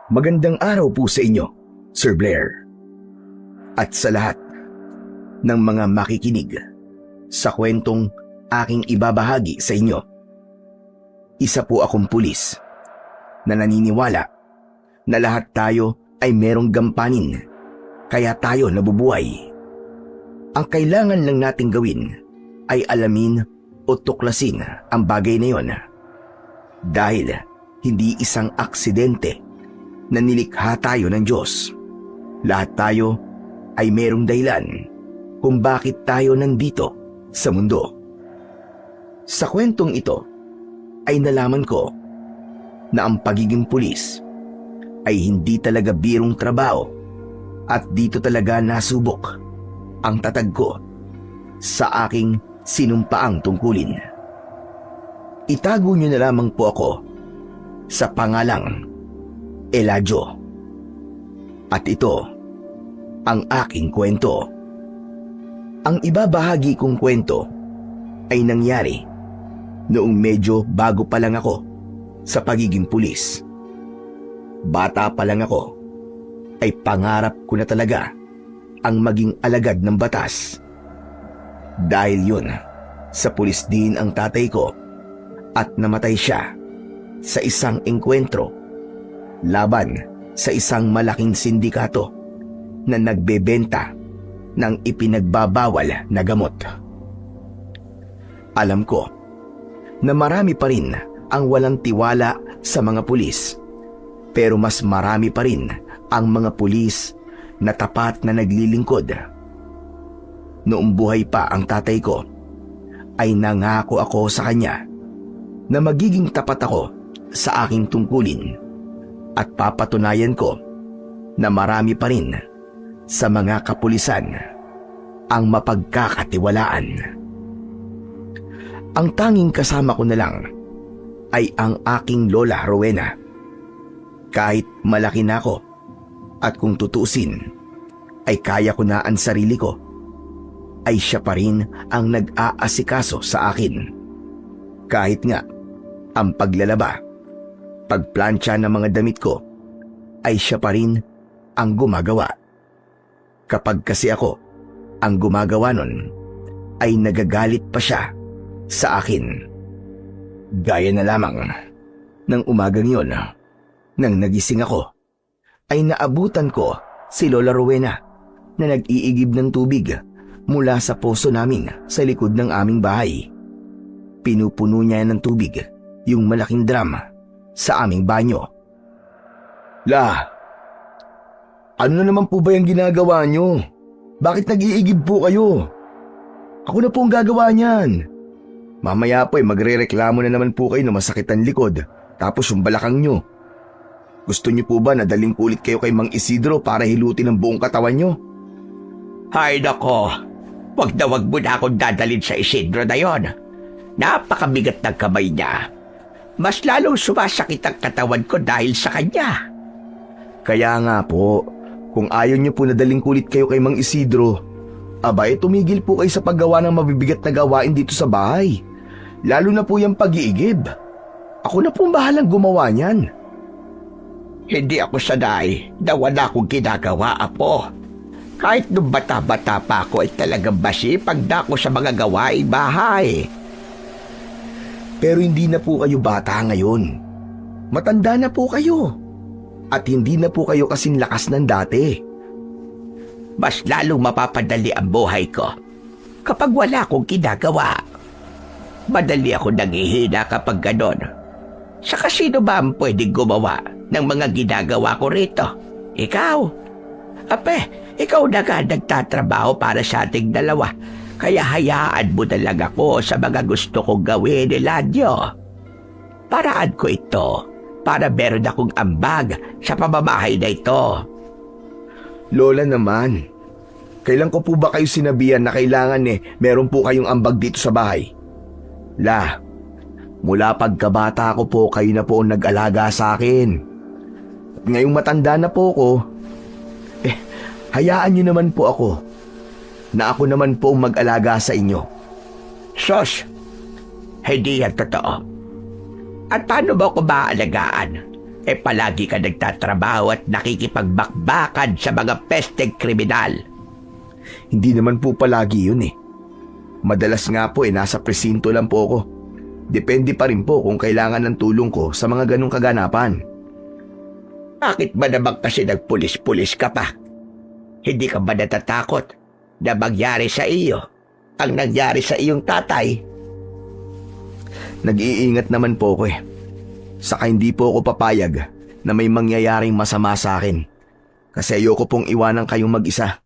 Magandang araw po sa inyo, Sir Blair. At sa lahat ng mga makikinig sa kwentong aking ibabahagi sa inyo. Isa po akong pulis na naniniwala na lahat tayo ay merong gampanin, kaya tayo nabubuhay. Ang kailangan lang nating gawin ay alamin o tuklasin ang bagay na yon. Dahil hindi isang aksidente na nilikha tayo ng Diyos. Lahat tayo ay merong dahilan kung bakit tayo nandito sa mundo. Sa kwentong ito ay nalaman ko na ang pagiging pulis ay hindi talaga birong trabaho at dito talaga nasubok ang tatag ko sa aking sinumpaang tungkulin. Itago niyo na lamang po ako sa pangalang Eladio. At ito ang aking kwento. Ang ibabahagi kong kwento ay nangyari noong medyo bago pa lang ako sa pagiging pulis. Bata pa lang ako ay pangarap ko na talaga ang maging alagad ng batas. Dahil yun, sa pulis din ang tatay ko at namatay siya sa isang engkwentro laban sa isang malaking sindikato na nagbebenta ng ipinagbabawal na gamot. Alam ko na marami pa rin ang walang tiwala sa mga pulis, pero mas marami pa rin ang mga pulis na tapat na naglilingkod. Noong buhay pa ang tatay ko, ay nangako ako sa kanya na magiging tapat ako sa aking tungkulin at papatunayan ko na marami pa rin sa mga kapulisan ang mapagkakatiwalaan. Ang tanging kasama ko na lang ay ang aking Lola Rowena. Kahit malaki na ako at kung tutusin ay kaya ko na ang sarili ko, ay siya pa rin ang nag-aasikaso sa akin. Kahit nga ang paglalaba, pagplansya ng mga damit ko, ay siya pa rin ang gumagawa. Kapag kasi ako ang gumagawa nun, ay nagagalit pa siya sa akin. Gaya na lamang ng umagang yon, nang nagising ako, ay naabutan ko si Lola Rowena na nag-iigib ng tubig mula sa poso namin sa likod ng aming bahay. Pinupuno niya ng tubig yung malaking drum sa aming banyo. La, ano na naman po ba yung ginagawa nyo? Bakit nag-iigib po kayo? Ako na po ang gagawa niyan. Mamaya po ay magre-reklamo na naman po kayo na masakit ang likod, tapos yung balakang nyo. Gusto nyo po ba na daling kulit kayo kay Mang Isidro para hilutin ang buong katawan nyo? Hay nako, wag mo na akong dadalhin sa Isidro na yon. Napakabigat ng kamay niya. Mas lalong sumasakit ang katawan ko dahil sa kanya. Kaya nga po, kung ayaw nyo po na daling kulit kayo kay Mang Isidro, abay tumigil po kayo sa paggawa ng mabibigat na gawain dito sa bahay. Lalo na po yung pag-iigib. Ako na pong bahalang gumawa niyan. Hindi ako sanay na wala akong ginagawa, Apo. Kahit nung bata-bata pa ako ay talagang masipag na ako sa mga gawaing bahay. Pero hindi na po kayo bata ngayon. Matanda na po kayo. At hindi na po kayo kasing lakas ng dati. Mas lalong mapapadali ang buhay ko kapag wala akong ginagawa. Madali ako nangihina kapag ganon. Saka sino ba ang pwedeng gumawa ng mga ginagawa ko rito? Ikaw. Ape, ikaw na nga nagtatrabaho para sa ating dalawa. Kaya hayaan mo na lang ako sa mga gusto kong gawin, Eladio. Paraan ko ito para meron akong ambag sa pamamahay na ito. Lola naman, kailan ko po ba kayo sinabihan na kailangan meron po kayong ambag dito sa bahay? La, mula pagkabata ko po kayo na po ang nag-alaga sa akin. At ngayong matanda na po ko, hayaan niyo naman po ako na ako naman po mag-alaga sa inyo. Sos, hindi yan totoo. At paano mo ako maaalagaan? palagi ka nagtatrabaho at nakikipagbakbakan sa mga pesteng kriminal. Hindi naman po palagi yun eh. Madalas nga po nasa presinto lang po ako. Depende pa rin po kung kailangan ng tulong ko sa mga ganong kaganapan. Bakit ba naman kasi nagpulis-pulis ka pa? Hindi ka ba natatakot na mangyari sa iyo ang nangyari sa iyong tatay? Nag-iingat naman po ako eh. Saka hindi po ako papayag na may mangyayaring masama sa akin. Kasi ayoko pong iwanan kayong mag-isa.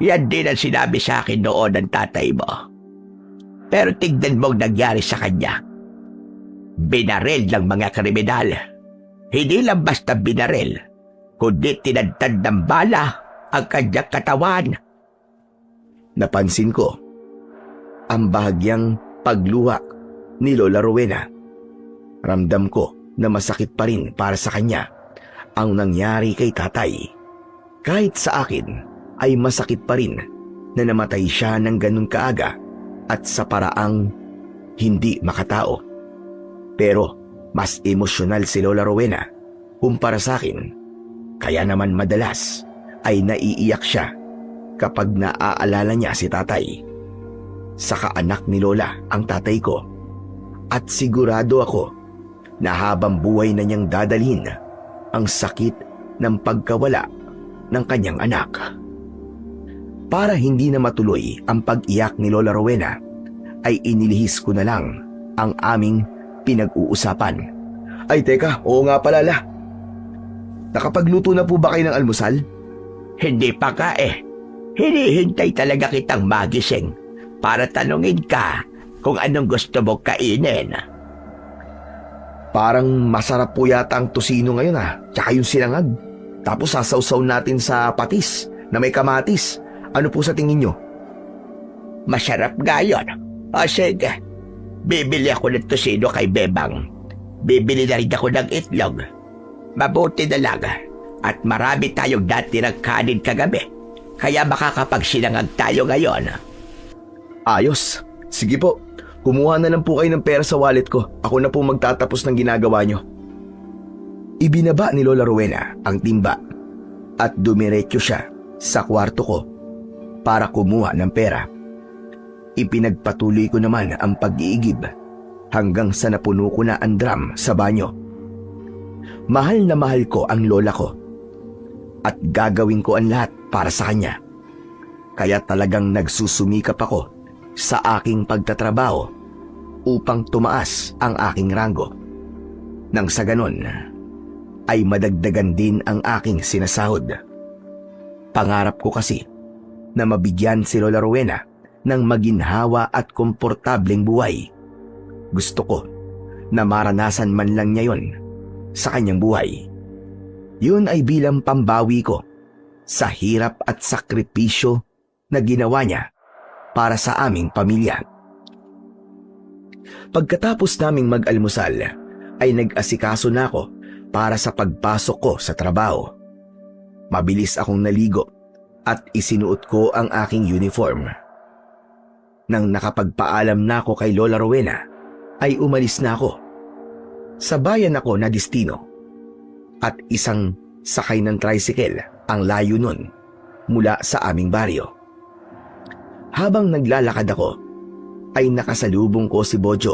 Yan din ang sinabi sa akin noon ng tatay mo. Pero tignan mong nangyari sa kanya. Binaril ng mga kriminal. Hindi lang basta binaril, kundi tinadtad ng bala ang kanyang katawan. Napansin ko ang bahagyang pagluha ni Lola Rowena. Ramdam ko na masakit pa rin para sa kanya ang nangyari kay tatay. Kahit sa akin ay masakit pa rin na namatay siya ng ganun kaaga at sa paraang hindi makatao. Pero mas emosyonal si Lola Rowena kumpara sa akin. Kaya naman madalas ay naiiyak siya kapag naaalala niya si tatay. Saka anak ni Lola ang tatay ko. At sigurado ako na habang buhay na niyang dadalhin ang sakit ng pagkawala ng kanyang anak. Para hindi na matuloy ang pag-iyak ni Lola Rowena, ay inilihis ko na lang ang aming pinag-uusapan. Ay teka, oo nga pala la. Nakapagluto na po ba kayo ng almusal? Hindi pa ka eh. Hinihintay talaga kitang magising para tanungin ka kung anong gusto mo kainin. Parang masarap po yata ang tosino ngayon tsaka yung sinangag. Tapos sasawsaw natin sa patis na may kamatis. Ano po sa tingin nyo? Masarap nga yun. O sige, bibili ako ng tosino kay Bebang. Bibili na rin ako ng itlog. Mabuti na lang at marami tayong dati ng kanin kagabi. Kaya makakapagsinangag tayo ngayon. Ayos. Sige po. Kumuha na lang po kayo ng pera sa wallet ko. Ako na po magtatapos ng ginagawa nyo. Ibinaba ni Lola Rowena ang timba at dumiretso siya sa kwarto ko para kumuha ng pera. Ipinagpatuloy ko naman ang pag-iigib hanggang sa napuno ko na ang drum sa banyo. Mahal na mahal ko ang lola ko at gagawin ko ang lahat para sa kanya. Kaya talagang nagsusumikap ako sa aking pagtatrabaho upang tumaas ang aking ranggo. Nang sa ganon, ay madagdagan din ang aking sinasahod. Pangarap ko kasi na mabigyan si Lola Rowena ng maginhawa at komportableng buhay. Gusto ko na maranasan man lang niya yon sa kanyang buhay. Yun ay bilang pambawi ko sa hirap at sakripisyo na ginawa niya para sa aming pamilya. Pagkatapos naming mag-almusal, ay nag-asikaso na ako para sa pagpasok ko sa trabaho. Mabilis akong naligo at isinuot ko ang aking uniform. Nang nakapagpaalam na ako kay Lola Rowena, ay umalis na ako. Sa bayan ako na destino at isang sakay ng tricycle ang layo nun mula sa aming baryo. Habang naglalakad ako, ay nakasalubong ko si Bojo.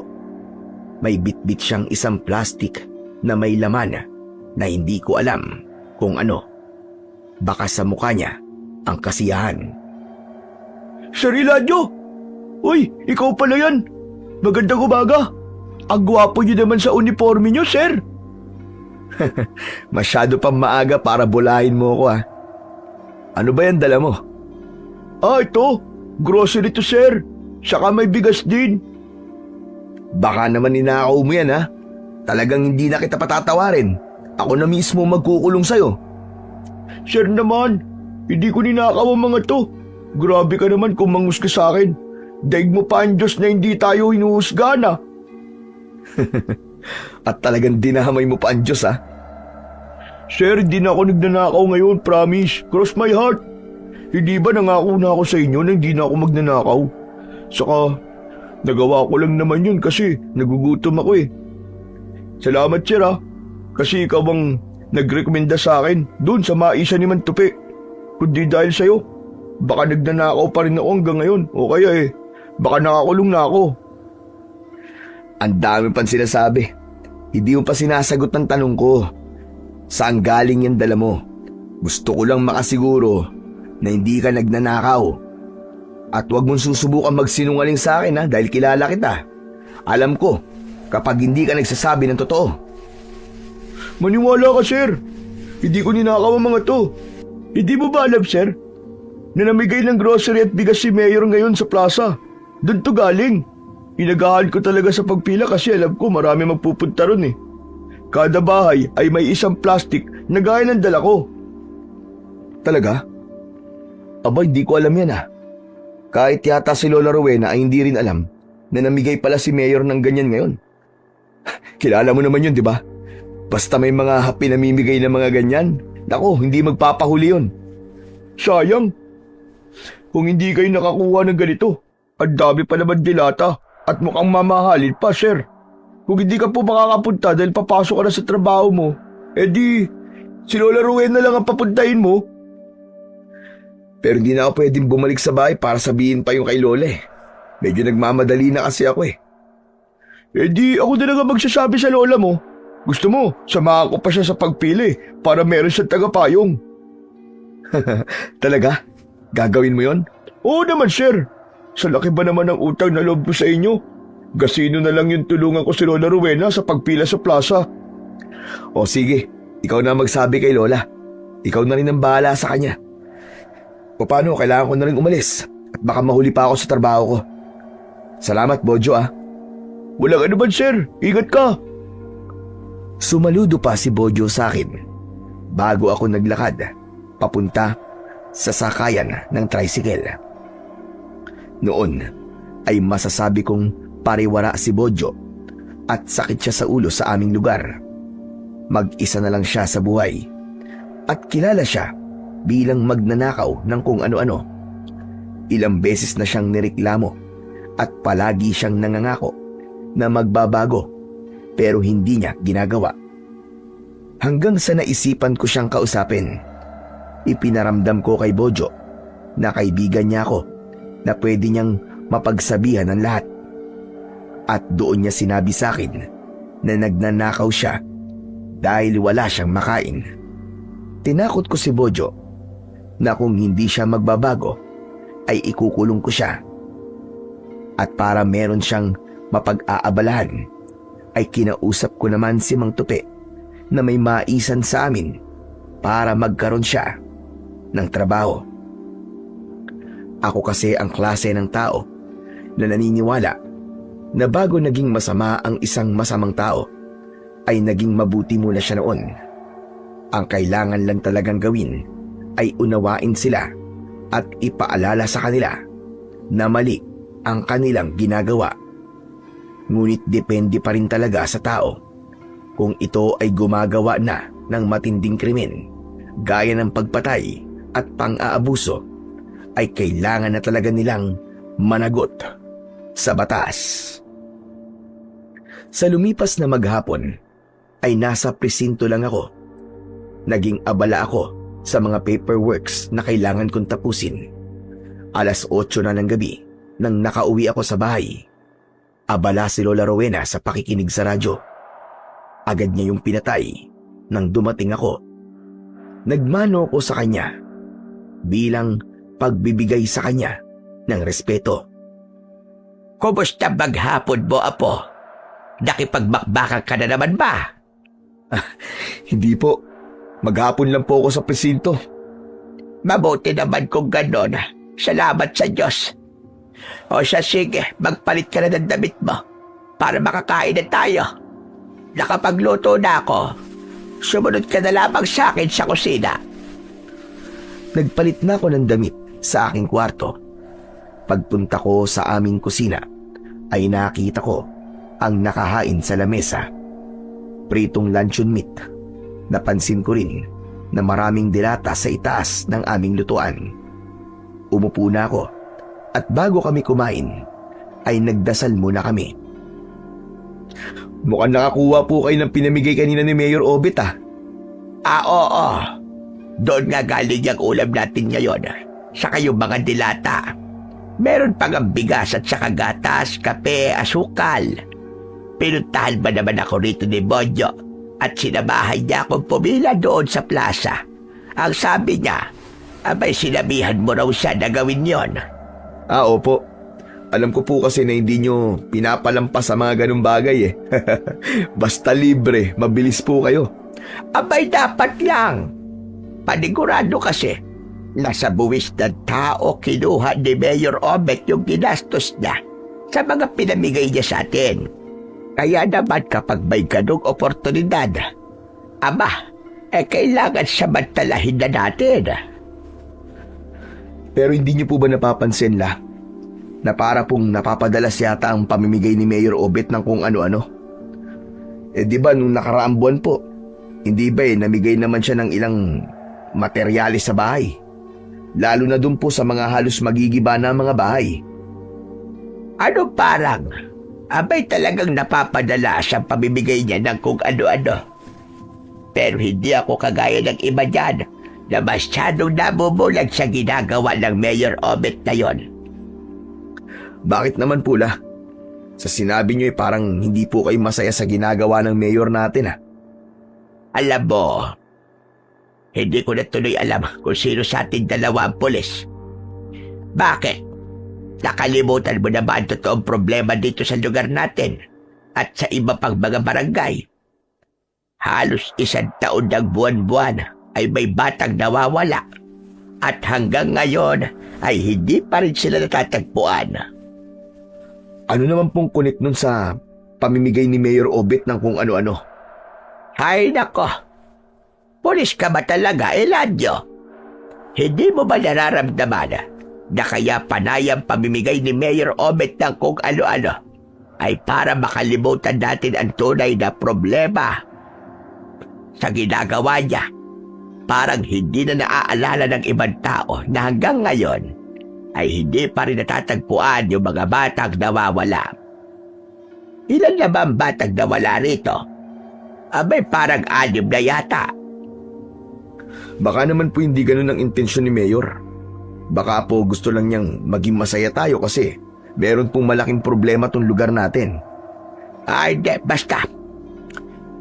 May bitbit siyang isang plastic na may laman na hindi ko alam kung ano. Baka sa mukha niya ang kasiyahan. Sir Eladio! Uy, ikaw pala yan! Magandang umaga! Ang gwapo niyo naman sa uniforme niyo, sir! Masyado pang maaga para bulahin mo ako Ano ba yan dala mo? Ito! Grocery to, sir! Saka may bigas din! Baka naman ninakaw mo yan Talagang hindi na kita patatawarin. Ako na mismo magkukulong sa'yo. Sir naman, hindi ko ninakaw ang mga to. Grabe ka naman kung manghusga sa akin. Daig mo pa ang Diyos na hindi tayo hinuhusga. At talagang dinahamay mo pa ang Diyos Sir, hindi na ako nagnanakaw ngayon, promise. Cross my heart. Hindi ba nangako na ako sa inyo na hindi na ako magnanakaw? Saka, nagawa ko lang naman yun kasi nagugutom ako Salamat, sir Kasi ikaw ang nagrekomenda sa akin doon sa maisa ni Mantupi. Kundi dahil sa'yo, baka nagnanakaw pa rin ako hanggang ngayon. O kaya baka nakakulong na ako. Ang dami pang sinasabi. Hindi mo pa sinasagot ng tanong ko. Saan galing yung dala mo? Gusto ko lang makasiguro na hindi ka nagnanakaw. At huwag mong susubukan magsinungaling sa akin dahil kilala kita. Alam ko kapag hindi ka nagsasabi ng totoo. Maniwala ka, sir. Hindi ko ninakaw ang mga to. Hindi mo ba alam, sir, na namigay ng grocery at bigas si Mayor ngayon sa plaza? Doon to galing. Inagahan ko talaga sa pagpila kasi alam ko marami magpupunta ron eh. Kada bahay ay may isang plastic na gaya ng dala ko. Talaga? Aba, hindi ko alam yan Kahit yata si Lola Rowena ay hindi rin alam na namigay pala si Mayor ng ganyan ngayon. Kilala mo naman yun, di ba? Basta may mga pinamimigay ng mga ganyan, nako, hindi magpapahuli yun. Sayang. Kung hindi kayo nakakuha ng ganito, ang dami pa naman dilata at mukhang mamahalin pa, sir. Kung hindi ka po makakapunta dahil papasok ka na sa trabaho mo, edi si Lola Rowena lang ang papuntahin mo. Pero hindi na ako pwedeng bumalik sa bahay para sabihin pa yung kay Lola Medyo nagmamadali na kasi ako Edi ako na lang ang magsasabi sa lola mo. Gusto mo, samahan ko pa siya sa pagpili para meron siyang tagapayong. Talaga? Gagawin mo yon? Oo naman, sir. Sa laki ba naman ng utang na loob ko sa inyo? Gasino na lang yung tulungan ko si Lola Rowena sa pagpila sa plaza. O sige, ikaw na magsabi kay Lola. Ikaw na rin ang bahala sa kanya. O paano, kailangan ko na rin umalis at baka mahuli pa ako sa trabaho ko. Salamat, Bojo Walang ano man, sir. Ingat ka. Sumaludo pa si Bojo sa akin bago ako naglakad papunta sa sakayan ng tricycle. Noon ay masasabi kong pariwara si Bojo at sakit siya sa ulo sa aming lugar. Mag-isa na lang siya sa buhay at kilala siya bilang magnanakaw ng kung ano-ano. Ilang beses na siyang nireklamo at palagi siyang nangangako na magbabago pero hindi niya ginagawa. Hanggang sa naisipan ko siyang kausapin, ipinaramdam ko kay Bojo na kaibigan niya ako na pwede niyang mapagsabihan ng lahat. At doon niya sinabi sa akin na nagnanakaw siya dahil wala siyang makain. Tinakot ko si Bojo na kung hindi siya magbabago ay ikukulong ko siya. At para meron siyang mapag-aabalahan ay kinausap ko naman si Mang Tupi na may maisan sa amin para magkaroon siya ng trabaho. Ako kasi ang klase ng tao na naniniwala na bago naging masama ang isang masamang tao ay naging mabuti muna siya noon. Ang kailangan lang talagang gawin ay unawain sila at ipaalala sa kanila na mali ang kanilang ginagawa. Ngunit depende pa rin talaga sa tao kung ito ay gumagawa na ng matinding krimen gaya ng pagpatay at pang-aabuso, ay kailangan na talaga nilang managot sa batas. Sa lumipas na maghapon ay nasa presinto lang ako. Naging abala ako sa mga paperworks na kailangan kong tapusin. 8:00 na ng gabi nang nakauwi ako sa bahay. Abala si Lola Rowena sa pakikinig sa radyo. Agad niya yung pinatay nang dumating ako. Nagmano ko sa kanya bilang pagbibigay sa kanya ng respeto. Kumusta maghapon mo, Apo? Nakipagbakbakan ka na naman ba? Hindi po. Maghapon lang po ako sa presinto. Mabuti naman kung ganon. Salamat sa Diyos. O siya, sige, magpalit ka na ng damit mo para makakain na tayo. Nakapagluto na ako. Sumunod ka na lamang sa akin sa kusina. Nagpalit na ako ng damit sa aking kwarto. Pagpunta ko sa aming kusina ay nakita ko ang nakahain sa lamesa. Pritong luncheon meat. Napansin ko rin na maraming dilata sa itaas ng aming lutuan. Umupo na ako at bago kami kumain ay nagdasal muna kami. Mukhang nakakuha po kayo ng pinamigay kanina ni Mayor Obet ah. Oo. Doon nga galing yung ulam natin ngayon. Saka yung mga dilata. Meron pang ang bigas at saka gatas, kape, asukal. Pinuntahan ba naman ako rito ni Bonyo at sinamahan niya akong pumila doon sa plaza. Ang sabi niya, abay sinabihan mo raw siya na gawin yon. Opo. Alam ko po kasi na hindi nyo pinapalampas sa mga ganung bagay eh. Basta libre, mabilis po kayo. Abay dapat lang. Panigurado kasi, nasa buwis ng tao kinuha ni Mayor Obet yung ginastos niya sa mga pinamigay niya sa atin. Kaya naman kapag may ganung oportunidad, kailangan samantalahin na natin. Pero hindi nyo po ba napapansin na para pong napapadalas yata ang pamimigay ni Mayor Obet ng kung ano-ano? Di ba nung nakaraang buwan po, hindi ba namigay naman siya ng ilang materyales sa bahay? Lalo na dun po sa mga halos magigiba na mga bahay. Ano parang? Abay talagang napapadala siyang pamimigay niya ng kung ano-ano. Pero hindi ako kagaya ng iba dyan na masyadong nabubulag sa ginagawa ng Mayor Obet na yon. Bakit naman po Sa sinabi nyo parang hindi po kayo masaya sa ginagawa ng mayor natin Alam mo, hindi ko na tuloy alam kung sino sa ating dalawa ang pulis. Bakit? Nakalimutan mo na ba ang totoong problema dito sa lugar natin at sa iba pang mga barangay? Halos 1 taon ng buwan-buwan ay may batang nawawala at hanggang ngayon ay hindi pa rin sila natatagpuan. Ano naman pong kunik nun sa pamimigay ni Mayor Obet ng kung ano-ano? Hay nako, pulis ka ba talaga, Eladio? Hindi mo ba nararamdaman na kaya panayang pamimigay ni Mayor Obet ng kung ano-ano ay para makalimutan natin ang tunay na problema sa ginagawa niya? Parang hindi na naaalala ng ibang tao na hanggang ngayon ay hindi pa rin natatagpuan yung mga batang nawawala. Ilan na ba ang batang nawala rito? Abay parang 6 na yata. Baka naman po hindi ganun ang intensyon ni Mayor. Baka po gusto lang niyang maging masaya tayo kasi meron pong malaking problema tong lugar natin. Ay, basta.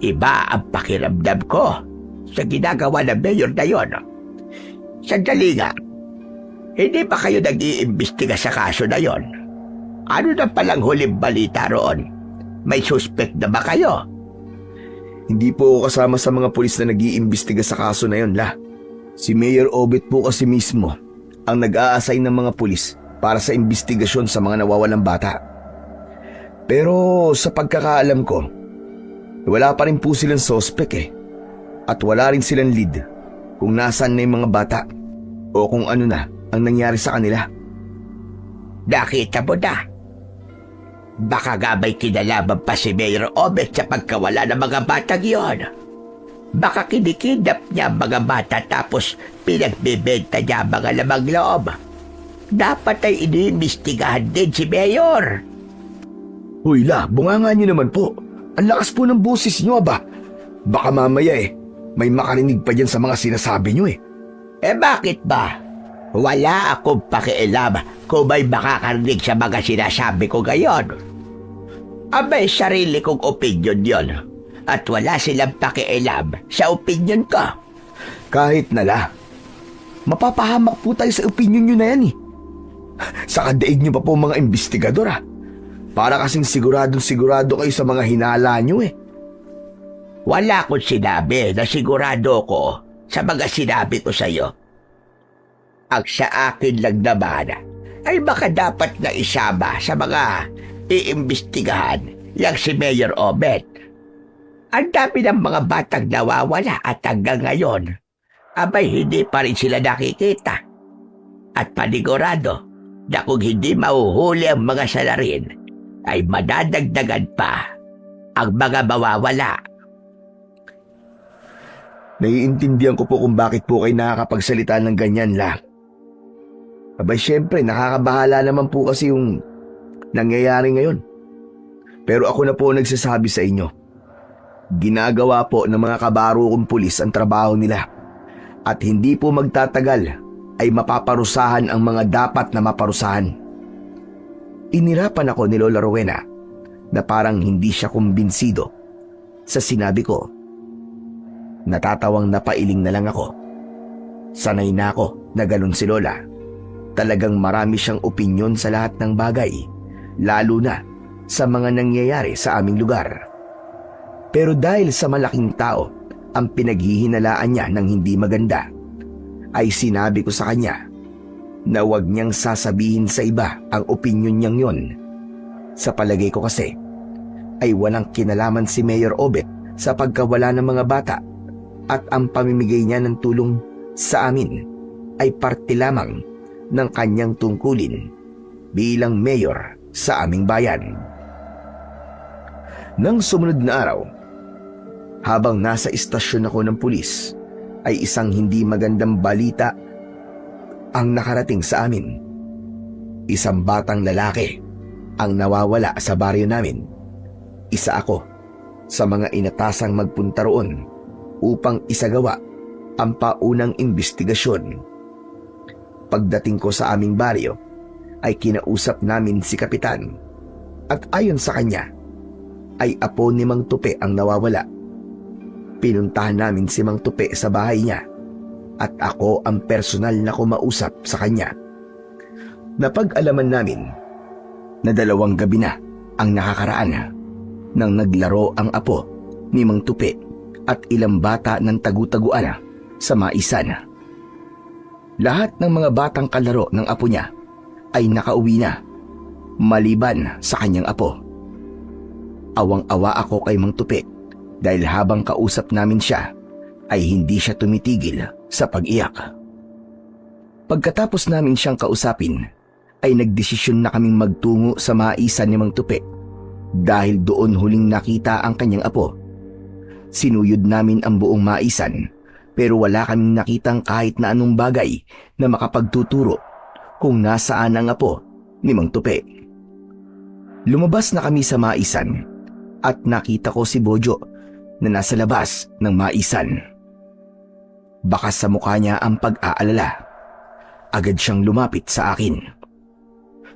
Iba ang pakiramdam ko sa ginagawa ng Mayor na yon. Sandali nga. Hindi ba kayo nag-iimbestiga sa kaso na yon? Ano na palang huling balita roon? May suspect na ba kayo? Hindi po ako kasama sa mga pulis na nag-iimbestiga sa kaso na yon, Si Mayor Obet po kasi mismo ang nag-a-assign ng mga pulis para sa investigasyon sa mga nawawalang bata. Pero sa pagkakaalam ko, wala pa rin po silang suspect At wala rin silang lead kung nasaan na yung mga bata o kung ano na ang nangyari sa kanila. Nakita mo na. Baka gabay kinalaman pa si Mayor Obet sa pagkawala ng mga batang yon. Baka kinikidnap niya ang mga bata tapos pinagbibenta niya ang mga lamang loob. Dapat ay iniimbestigahan din si Mayor. Huy bunganga niyo naman po. Ang lakas po ng boses niyo ba? Baka mamaya may makarinig pa dyan sa mga sinasabi niyo Bakit ba? Wala akong pakialam kung may makakarinig sa mga sinasabi ko ngayon. Abay, sarili kong opinion yon. At wala silang pakialam sa opinion ko. Kahit na mapapahamak po tayo sa opinion nyo na yan Sa kadaig nyo pa po mga investigador Para kasing sigurado kayo sa mga hinala nyo Wala akong sinabi na sigurado ko sa mga sinabi ko sa'yo. Ang sa akin lang naman ay baka dapat na isama sa mga iimbestigahan yang si Mayor Obet. Ang dami ng mga batang nawawala at hanggang ngayon, abay hindi pa rin sila nakikita. At panigurado na kung hindi mahuhuli ang mga salarin, ay madadagdagan pa ang mga mawawala. Naiintindihan ko po kung bakit po kayo nakakapagsalita ng ganyan Abay syempre nakakabahala naman po kasi yung nangyayari ngayon. Pero ako na po nagsasabi sa inyo. Ginagawa po ng mga kabaro kong pulis ang trabaho nila. At hindi po magtatagal ay mapaparusahan ang mga dapat na maparusahan. Inirapan ako ni Lola Rowena na parang hindi siya kumbinsido sa sinabi ko. Natatawang napailing na lang ako. Sanay na ako na ganun si Lola. Talagang marami siyang opinyon sa lahat ng bagay, lalo na sa mga nangyayari sa aming lugar. Pero dahil sa malaking tao ang pinaghihinalaan niya ng hindi maganda, ay sinabi ko sa kanya na huwag niyang sasabihin sa iba ang opinyon niyang yon. Sa palagay ko kasi, ay walang kinalaman si Mayor Obet sa pagkawala ng mga bata at ang pamimigay niya ng tulong sa amin ay parte lamang ng kanyang tungkulin bilang mayor sa aming bayan. Nang sumunod na araw, habang nasa istasyon ako ng pulis, ay isang hindi magandang balita ang nakarating sa amin. Isang batang lalaki ang nawawala sa baryo namin. Isa ako sa mga inatasang magpunta roon upang isagawa ang paunang imbestigasyon. Pagdating ko sa aming baryo, ay kinausap namin si Kapitan at ayon sa kanya, ay apo ni Mang Tupe ang nawawala. Pinuntahan namin si Mang Tupe sa bahay niya at ako ang personal na kumausap sa kanya. Napag-alaman namin na 2 gabi na ang nakakaraan nang naglaro ang apo ni Mang Tupe at ilang bata ng tagu-taguan sa maisan. Lahat ng mga batang kalaro ng apo niya ay nakauwi na, maliban sa kanyang apo. Awang-awa ako kay Mang Tupe dahil habang kausap namin siya ay hindi siya tumitigil sa pag-iyak. Pagkatapos namin siyang kausapin ay nagdesisyon na kaming magtungo sa maisan ni Mang Tupe dahil doon huling nakita ang kanyang apo. Sinuyod namin ang buong maisan pero wala kaming nakitang kahit na anong bagay na makapagtuturo kung nasaan ang apo ni Mang Tupe. Lumabas na kami sa maisan at nakita ko si Bojo na nasa labas ng maisan. Baka sa mukha niya ang pag-aalala. Agad siyang lumapit sa akin.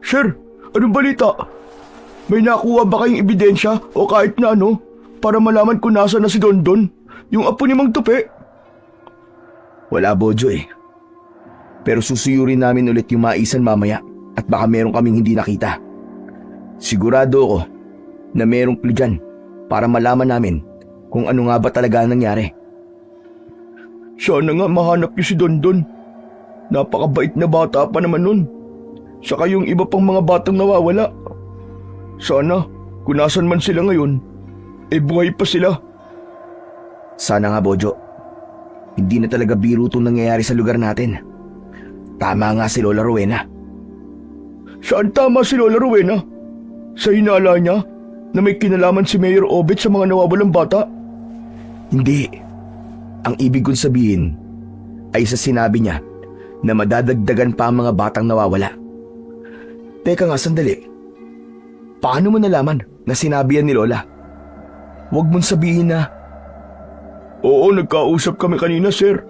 Sir, anong balita? May nakuha ba kayong ebidensya o kahit na ano para malaman kung nasa na si Dondon, yung apo ni Mang Tupe? Wala, Bojo eh. Pero susuyurin namin ulit yung maisan mamaya at baka meron kaming hindi nakita. Sigurado ako na merong clue dyan para malaman namin kung ano nga ba talaga ang nangyari. Sana nga mahanap niyo si Dondon. Napakabait na bata pa naman nun. Saka yung iba pang mga batang nawawala. Sana, kung nasan man sila ngayon, buhay pa sila. Sana nga, Bojo. Hindi na talaga biro itong nangyayari sa lugar natin. Tama nga si Lola Rowena. Saan tama si Lola Rowena? Sa hinala niya na may kinalaman si Mayor Obet sa mga nawawalang bata? Hindi. Ang ibig kong sabihin ay sa sinabi niya na madadagdagan pa ang mga batang nawawala. Teka nga, sandali. Paano mo nalaman na sinabi yan ni Lola? Huwag mong sabihin na... Oo, nagkausap kami kanina, sir.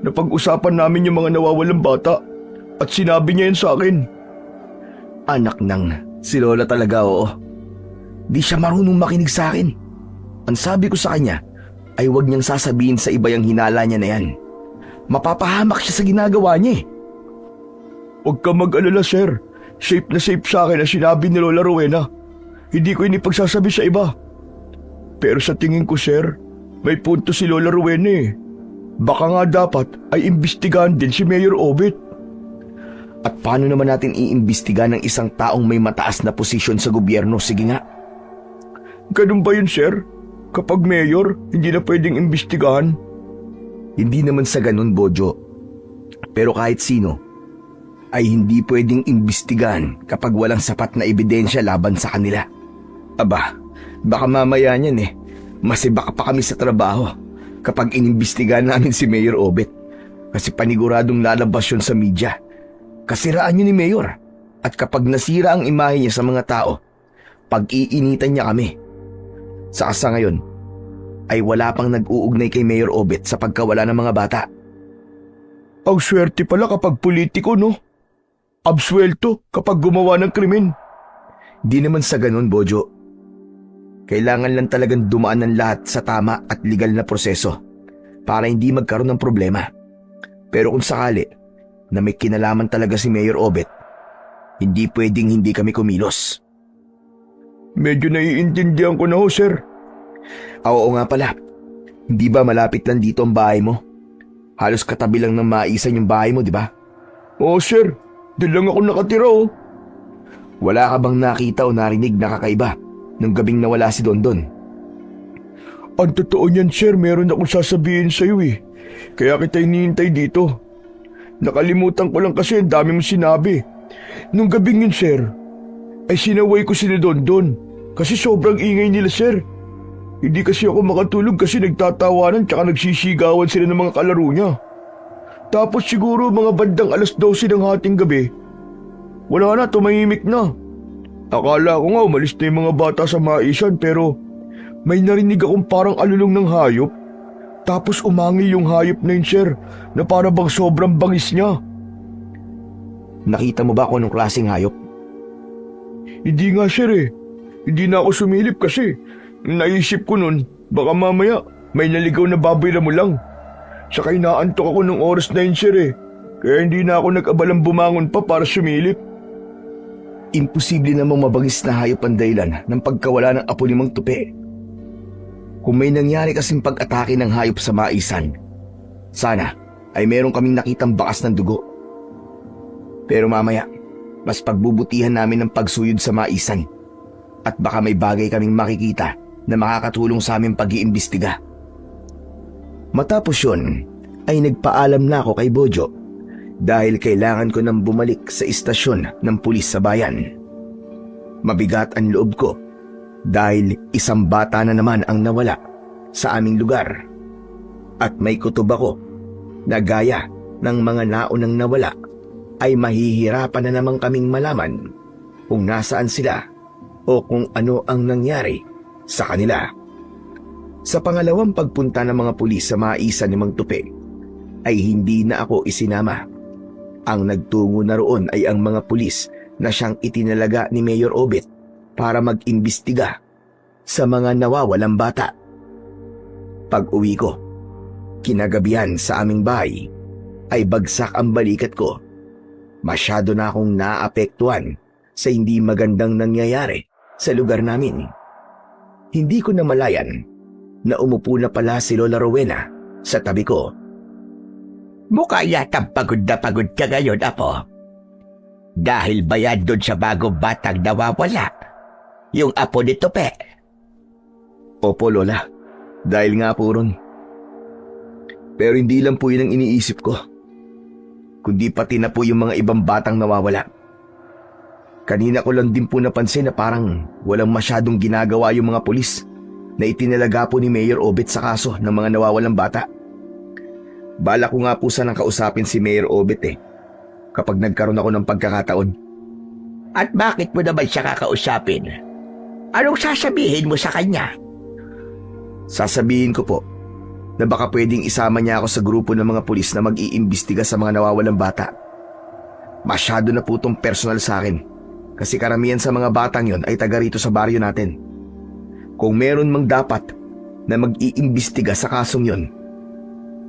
Napag-usapan namin yung mga nawawalang bata at sinabi niya yan sa akin. Anak ng si Lola talaga, oo. Di siya marunong makinig sa akin. Ang sabi ko sa kanya ay huwag niyang sasabihin sa iba yung hinala niya na yan. Mapapahamak siya sa ginagawa niya eh. Huwag ka mag-alala, sir. Safe na safe sa akin na sinabi ni Lola Rowena. Hindi ko inipagsasabi sa iba. Pero sa tingin ko, sir, may punto si Lola Rowena eh. Baka nga dapat ay imbestigahan din si Mayor Obet. At paano naman natin iimbestiga ng isang taong may mataas na posisyon sa gobyerno? Sige nga. Ganun ba yun, sir? Kapag mayor, hindi na pwedeng imbestigahan? Hindi naman sa ganun, Bojo. Pero kahit sino, ay hindi pwedeng imbestigahan kapag walang sapat na ebidensya laban sa kanila. Aba, baka mamaya niyan eh. Masibaka pa kami sa trabaho kapag inimbestigahan namin si Mayor Obet. Kasi paniguradong lalabas yun sa media. Kasiraan yun ni Mayor. At kapag nasira ang imahe niya sa mga tao, Pag-iinitan niya kami. Sa ngayon, ay wala pang nag-uugnay kay Mayor Obet sa pagkawala ng mga bata. Ang swerte pala kapag politiko, no? Absuelto kapag gumawa ng krimen. Di naman sa ganun, Bojo. Kailangan lang talagang dumaan ng lahat sa tama at legal na proseso para hindi magkaroon ng problema. Pero kung sakali na may kinalaman talaga si Mayor Obet, hindi pwedeng hindi kami kumilos. Medyo naiintindihan ko na ho, sir. Oo nga pala, hindi ba malapit lang dito ang bahay mo? Halos katabi lang ng maisan yung bahay mo, di ba? Oo, sir. Doon lang ako nakatira, oh. Wala ka bang nakita o narinig na kakaiba nung gabing nawala si Dondon? Ang totoo niyan, sir, meron akong sasabihin sa'yo eh. Kaya kita hinihintay dito. Nakalimutan ko lang kasi ang dami mong sinabi. Nung gabing yun, sir, ay sinaway ko si Dondon kasi sobrang ingay nila, sir. Hindi kasi ako makatulog kasi nagtatawanan tsaka nagsisigawan sila ng mga kalaro niya. Tapos siguro mga bandang 12:00 ng hating gabi, wala na, tumahimik na. Akala ko nga umalis na yung mga bata sa maisan pero may narinig akong parang alulong ng hayop. Tapos umangi yung hayop na yun, sir, na para bang sobrang bangis niya. Nakita mo ba kung anong klaseng hayop? Hindi nga, sir eh. Hindi na ako sumilip kasi naisip ko nun, baka mamaya may naligaw na baboy na mo lang. Saka inaantok ako nung oras na yun, sir eh. Kaya hindi na ako nag-abalang bumangon pa para sumilip. Imposible namang mabangis na hayop ang dahilan ng pagkawala ng apo ni Mang Tupi. Kung may nangyari kasing pag-atake ng hayop sa maisan, sana ay meron kaming nakitang bakas ng dugo. Pero mamaya, mas pagbubutihan namin ng pagsuyod sa maisan at baka may bagay kaming makikita na makakatulong sa aming pag-iimbestiga. Matapos yun, ay nagpaalam na ako kay Bojo dahil kailangan ko nang bumalik sa istasyon ng pulis sa bayan. Mabigat ang loob ko dahil isang bata na naman ang nawala sa aming lugar. At may kutob ako na gaya ng mga naunang nawala ay mahihirapan na naman kaming malaman kung nasaan sila o kung ano ang nangyari sa kanila. Sa pangalawang pagpunta ng mga pulis sa maisan ni Mang Tupi ay hindi na ako isinama. Ang nagtungo na roon ay ang mga pulis na siyang itinalaga ni Mayor Obet para mag-imbestiga sa mga nawawalang bata. Pag-uwi ko, kinagabihan sa aming bahay ay bagsak ang balikat ko. Masyado na akong naapektuhan sa hindi magandang nangyayari sa lugar namin. Hindi ko namalayan na umupo na pala si Lola Rowena sa tabi ko. Mukha yatang pagod na pagod ka ngayon, Apo. Dahil ba yan doon sa bagong batang nawawala? Yung apo ni Tupi? Opo, Lola. Dahil nga po ron. Pero hindi lang po yun ang iniisip ko, kundi pati na po yung mga ibang batang nawawala. Kanina ko lang din po napansin na parang walang masyadong ginagawa yung mga pulis na itinalaga po ni Mayor Obet sa kaso ng mga nawawalang bata. Bala ko nga po sanang kausapin si Mayor Obet kapag nagkaroon ako ng pagkakataon. At bakit mo naman siya kakausapin? Anong sasabihin mo sa kanya? Sasabihin ko po na baka pwedeng isama niya ako sa grupo ng mga pulis na mag-iimbestiga sa mga nawawalang bata. Masyado na po itong personal sa akin kasi karamihan sa mga batang yon ay taga rito sa baryo natin. Kung meron mang dapat na mag-iimbestiga sa kasong yon,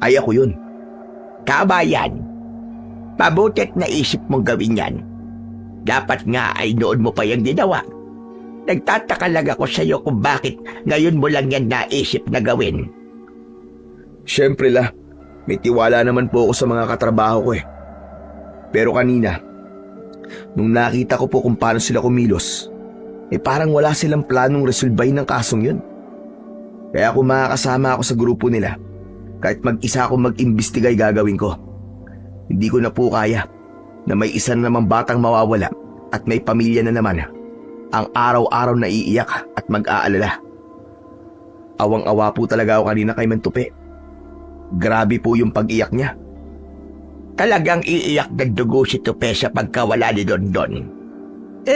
ay ako yun. Tama yan. Mabutit na isip mong gawin yan. Dapat nga ay noon mo pa yung ginawa. Nagtataka lang ako sa iyo kung bakit ngayon mo lang yan naisip na gawin. Siyempre la, may tiwala naman po ako sa mga katrabaho ko Pero kanina, nung nakita ko po kung paano sila kumilos, parang wala silang planong resolbahin ng kasong yun. Kaya kung makakasama ako sa grupo nila, kahit mag-isa ako mag-imbestigay gagawin ko. Hindi ko na po kaya na may isa na namang batang mawawala at may pamilya na naman ang araw-araw na iiyak at mag-aalala. Awang-awa po talaga ako kanina kay Mang Tupi. Grabe po yung pag-iyak niya. Talagang iiyak ng dugo si Tupi sa pagkawala ni Dondon.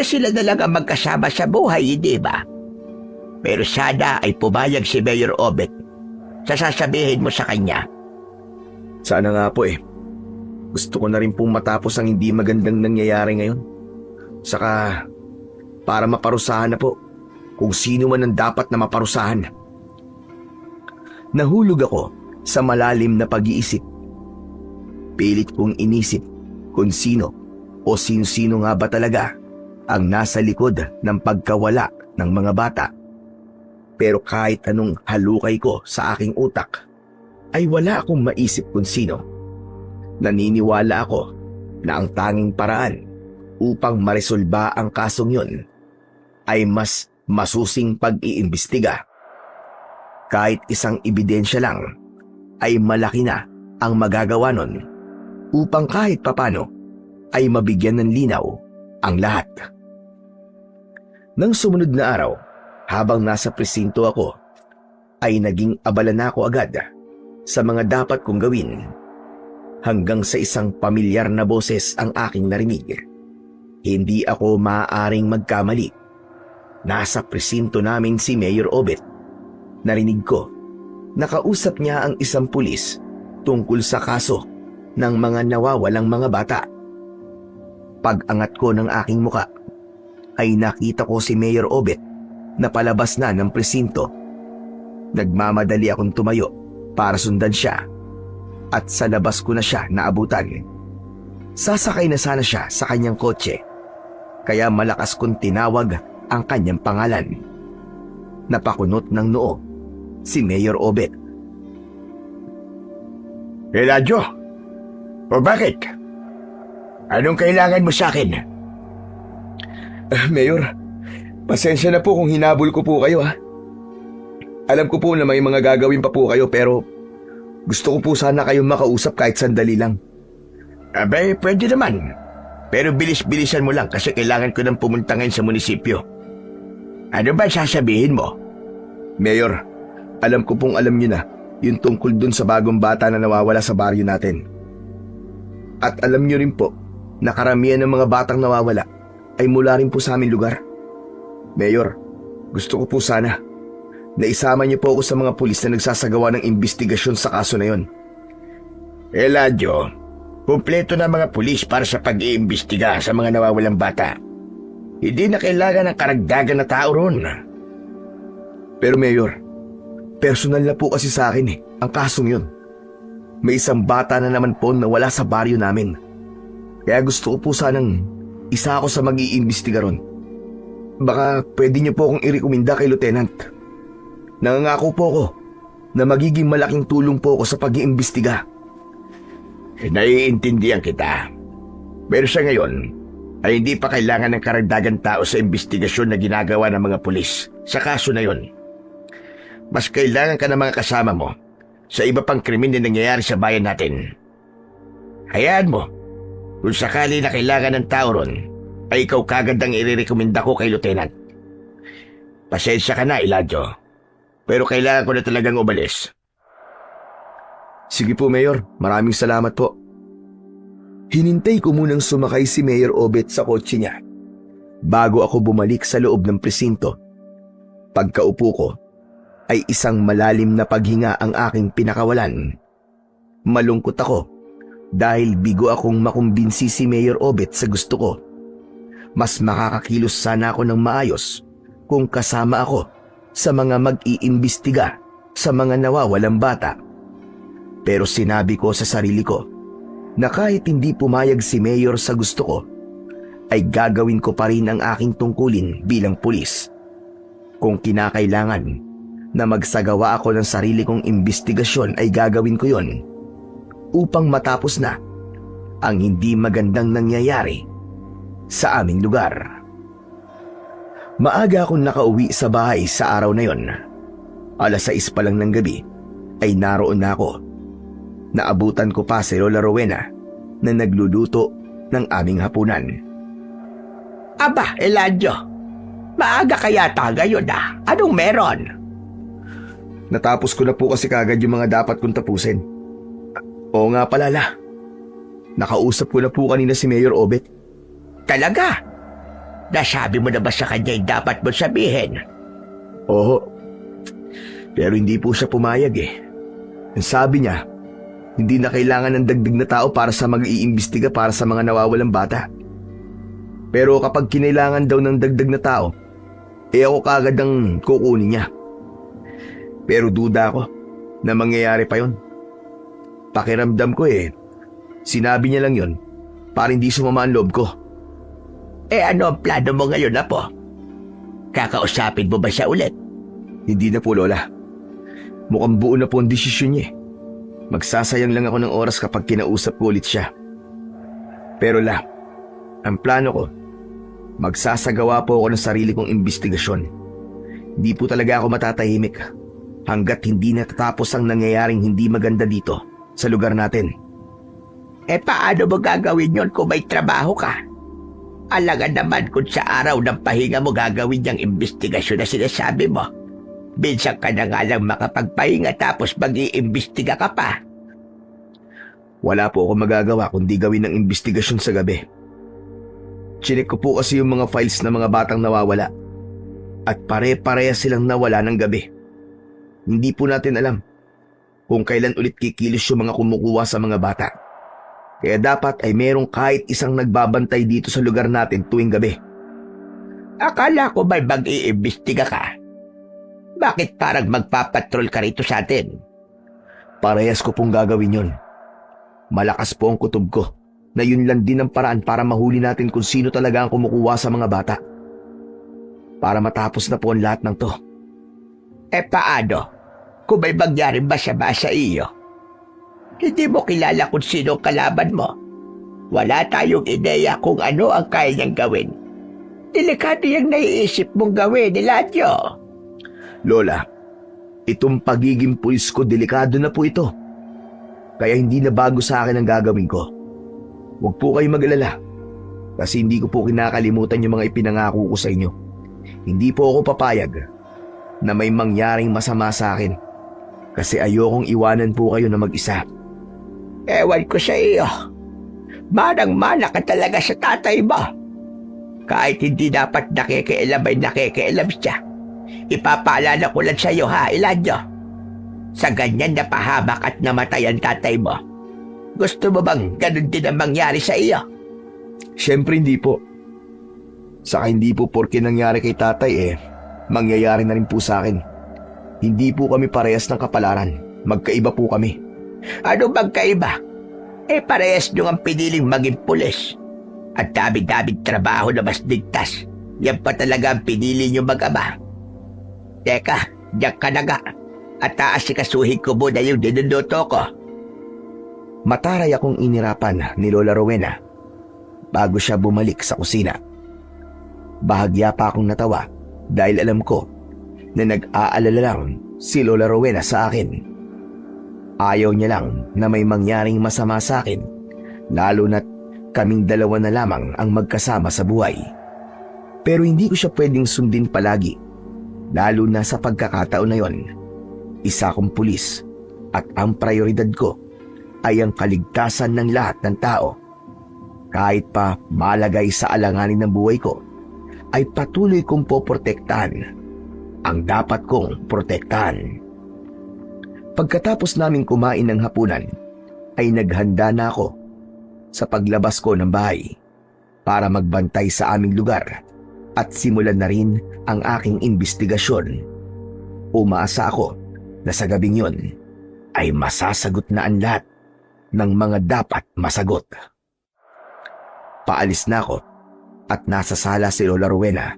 sila na lang ang magkasama sa buhay, hindi ba? Pero sana ay pumayag si Mayor Obet sa sasabihin mo sa kanya. Sana nga po eh. Gusto ko na rin pong matapos ang hindi magandang nangyayari ngayon. Saka, para maparusahan na po kung sino man ang dapat na maparusahan. Nahulog ako sa malalim na pag-iisip. Pilit kong inisip kung sino o sino-sino nga ba talaga ang nasa likod ng pagkawala ng mga bata. Pero kahit anong halukay ko sa aking utak, ay wala akong maisip kung sino. Naniniwala ako na ang tanging paraan upang maresolba ang kasong yun ay mas masusing pag-iimbestiga. Kahit isang ebidensya lang ay malaki na ang magagawa nun upang kahit papano ay mabigyan ng linaw ang lahat. Nang sumunod na araw, habang nasa presinto ako, ay naging abala na ako agad sa mga dapat kong gawin hanggang sa isang pamilyar na boses ang aking narinig. Hindi ako maaaring magkamali. Nasa presinto namin si Mayor Obet. Narinig ko, nakausap niya ang isang pulis tungkol sa kaso ng mga nawawalang mga bata. Pag-angat ko ng aking muka, ay nakita ko si Mayor Obet na palabas na ng presinto. Nagmamadali akong tumayo para sundan siya at sa labas ko na siya naabutan. Sasakay na sana siya sa kanyang kotse, kaya malakas kong tinawag ang kanyang pangalan. Napakunot ng noo si Mayor Obet. Eladio, o bakit? Anong kailangan mo sa akin? Mayor, pasensya na po kung hinabol ko po kayo ha. Alam ko po na may mga gagawin pa po kayo pero gusto ko po sana kayong makausap kahit sandali lang. Abay, pwede naman. Pero bilis-bilisan mo lang kasi kailangan ko nang pumunta ngayon sa munisipyo. Ano ba sasabihin mo? Mayor, alam ko pong alam niyo na yung tungkol dun sa bagong bata na nawawala sa baryo natin. At alam niyo rin po na karamihan ng mga batang nawawala ay mula rin po sa aming lugar. Mayor, gusto ko po sana na isama niyo po ako sa mga pulis na nagsasagawa ng investigasyon sa kaso na yon. Eladio, kumpleto na mga pulis para sa pag-iimbestiga sa mga nawawalang bata. Hindi na kailangan ng karagdagan na tao ron. Pero Mayor, personal na po kasi sa akin ang kasong yun. May isang bata na naman po na wala sa baryo namin. Kaya gusto ko po sanang isa ako sa mag-iimbestiga ron. Baka pwede niyo po akong irekomenda kay Lieutenant. Nangangako po ako na magiging malaking tulong po ako sa pag-iimbestiga. Naiintindihan kita. Pero sa ngayon, ay hindi pa kailangan ng karagdagan tao sa investigasyon na ginagawa ng mga pulis sa kaso na yon. Mas kailangan ka ng mga kasama mo sa iba pang krimen na nangyayari sa bayan natin. Hayaan mo, kung sakali na kailangan ng tao ron, ay ikaw kagad ang irerekomenda ko kay Lieutenant. Pasensya ka na, Eladio, pero kailangan ko na talagang umalis. Sige po, Mayor. Maraming salamat po. Hinintay ko munang sumakay si Mayor Obet sa kotse niya bago ako bumalik sa loob ng presinto. Pagkaupo ko, ay isang malalim na paghinga ang aking pinakawalan. Malungkot ako dahil bigo akong makumbinsi si Mayor Obet sa gusto ko. Mas makakakilos sana ako ng maayos kung kasama ako sa mga mag-iimbestiga sa mga nawawalang bata. Pero sinabi ko sa sarili ko na kahit hindi pumayag si Mayor sa gusto ko, ay gagawin ko pa rin ang aking tungkulin bilang pulis. Kung kinakailangan na magsagawa ako ng sarili kong imbestigasyon ay gagawin ko yon upang matapos na ang hindi magandang nangyayari sa aming lugar. Maaga akong nakauwi sa bahay sa araw na yon. 6:00 pa lang ng gabi ay naroon na ako. Naabutan ko pa si Lola Rowena na nagluluto ng aming hapunan. Aba, Eladio, maaga kaya ngayon ah. Anong meron? Natapos ko na po kasi kagad yung mga dapat kong tapusin. Oo nga pala, Nakausap ko na po kanina si Mayor Obet. Talaga? Nasabi mo na ba sa kanya yung dapat mo sabihin? Oo. Pero hindi po siya pumayag eh. Ang sabi niya, hindi na kailangan ng dagdag na tao para sa mag-iimbestiga para sa mga nawawalang bata. Pero kapag kinailangan daw ng dagdag na tao, ako kagad ang kukunin niya. Pero duda ako na mangyayari pa yon. Pakiramdam ko sinabi niya lang yon para hindi sumama ang loob ko. Ano ang plano mo ngayon, Apo? Kakausapin mo ba siya ulit? Hindi na po, Lola. Mukhang buo na po ang desisyon niya. Magsasayang lang ako ng oras kapag kinausap ko ulit siya. Pero ang plano ko, magsasagawa po ako ng sarili kong imbestigasyon. Hindi po talaga ako matatahimik hanggat hindi natatapos ang nangyayaring hindi maganda dito sa lugar natin. Paano mo gagawin yon kung may trabaho ka? Alangan naman kung sa araw ng pahinga mo gagawin niyang imbestigasyon na sinasabi mo. Minsan ka na nga lang makapagpahinga tapos mag-iimbestiga ka pa. Wala po ako magagawa kundi gawin ng imbestigasyon sa gabi. Chinek ko po kasi yung mga files ng mga batang nawawala. At pare-pareha silang nawala ng gabi. Hindi po natin alam kung kailan ulit kikilos yung mga kumukuha sa mga bata. Kaya dapat ay merong kahit isang nagbabantay dito sa lugar natin tuwing gabi. Akala ko may mag-iimbestiga ka. Bakit parang magpapatrol ka rito sa atin? Parehas ko pong gagawin yon. Malakas po ang kutob ko na yun lang din ang paraan para mahuli natin kung sino talaga ang kumukuha sa mga bata. Para matapos na po ang lahat ng to. Paano? Kung may mangyari ba sa iyo? Hindi mo kilala kung sino ang kalaban mo. Wala tayong ideya kung ano ang kaya niyang gawin. Delikado yung naiisip mong gawin, Eladio. Lola, itong pagiging pulis ko delikado na po ito. Kaya hindi na bago sa akin ang gagawin ko. Huwag po kayo mag-alala. Kasi hindi ko po kinakalimutan yung mga ipinangako ko sa inyo. Hindi po ako papayag na may mangyaring masama sa akin. Kasi ayokong iwanan po kayo na mag-isa. Ewan ko sa iyo. Manang-mana ka talaga sa tatay mo. Kahit hindi dapat nakikialam ay nakikialam siya. Ipapaalala ko lang sa iyo Eladio. Sa ganyan na pahamak at namatay ang tatay mo, gusto mo bang ganun din ang mangyari sa iyo? Siyempre hindi po. Saka hindi po porke nangyari kay tatay mangyayari na rin po sa akin. Hindi po kami parehas ng kapalaran. Magkaiba po kami. Ano bang kaiba? Parehas nyo ang piniling maging pulis. At dami-daming trabaho na mas ligtas. Yan pa talaga ang pinili nyo mag-ama. Teka, diyan ka na nga. At aasikasuhin ko muna yung dinunduto ko. Mataray akong inirapan ni Lola Rowena bago siya bumalik sa kusina. Bahagya pa akong natawa dahil alam ko na nag-aalala lang si Lola Rowena sa akin. Ayaw niya lang na may mangyaring masama sa akin, lalo na't kaming dalawa na lamang ang magkasama sa buhay. Pero hindi ko siya pwedeng sundin palagi, lalo na sa pagkakataon na yon. Isa akong pulis at ang prioridad ko ay ang kaligtasan ng lahat ng tao. Kahit pa malagay sa alanganin ng buhay ko, ay patuloy kong poprotektahan ang dapat kong protektahan. Pagkatapos naming kumain ng hapunan, ay naghanda na ako sa paglabas ko ng bahay para magbantay sa aming lugar at simulan na rin ang aking imbestigasyon. Umaasa ako na sa gabing yon ay masasagot na ang lahat ng mga dapat masagot. Paalis na ako at nasa sala si Lola Rowena.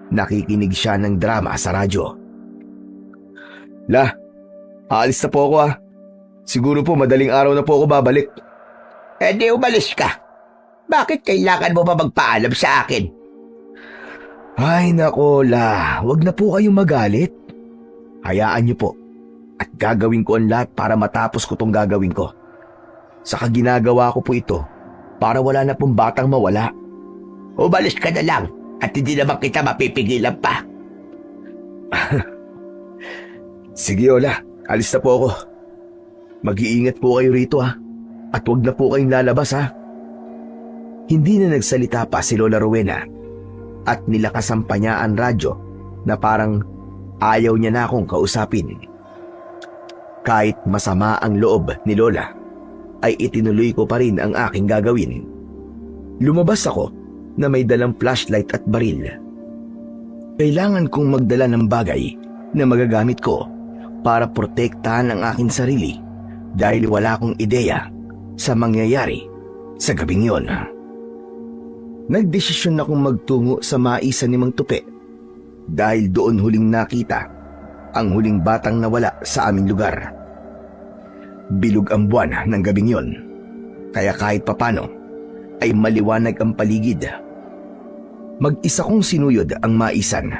Nakikinig siya ng drama sa radyo. La, aalis na po ako Siguro po madaling araw na po ako babalik. Di umalis ka. Bakit kailangan mo ba magpaalam sa akin? Ay nako La, wag na po kayong magalit. Hayaan niyo po at gagawin ko ang lahat para matapos ko tong gagawin ko. Saka ginagawa ko po ito para wala na pong batang mawala. Umalis ka na lang at hindi naman kita mapipigilan pa. Sige Ola, alis na po ako. Mag-iingat po kayo rito at wag na po kayong lalabas Hindi na nagsalita pa si Lola Rowena at nilakasan pa niya ang radyo na parang ayaw niya na akong kausapin. Kahit masama ang loob ni Lola, ay itinuloy ko pa rin ang aking gagawin. Lumabas ako na may dalang flashlight at baril. Kailangan kong magdala ng bagay na magagamit ko para protektahan ang aking sarili dahil wala akong ideya sa mangyayari sa gabing yon. Nagdesisyon akong magtungo sa maisan ni Mang Tupi dahil doon huling nakita ang huling batang nawala sa aming lugar. Bilog ang buwan ng gabing yon, kaya kahit papano ay maliwanag ang paligid. Mag-isa kong sinuyod ang maisan.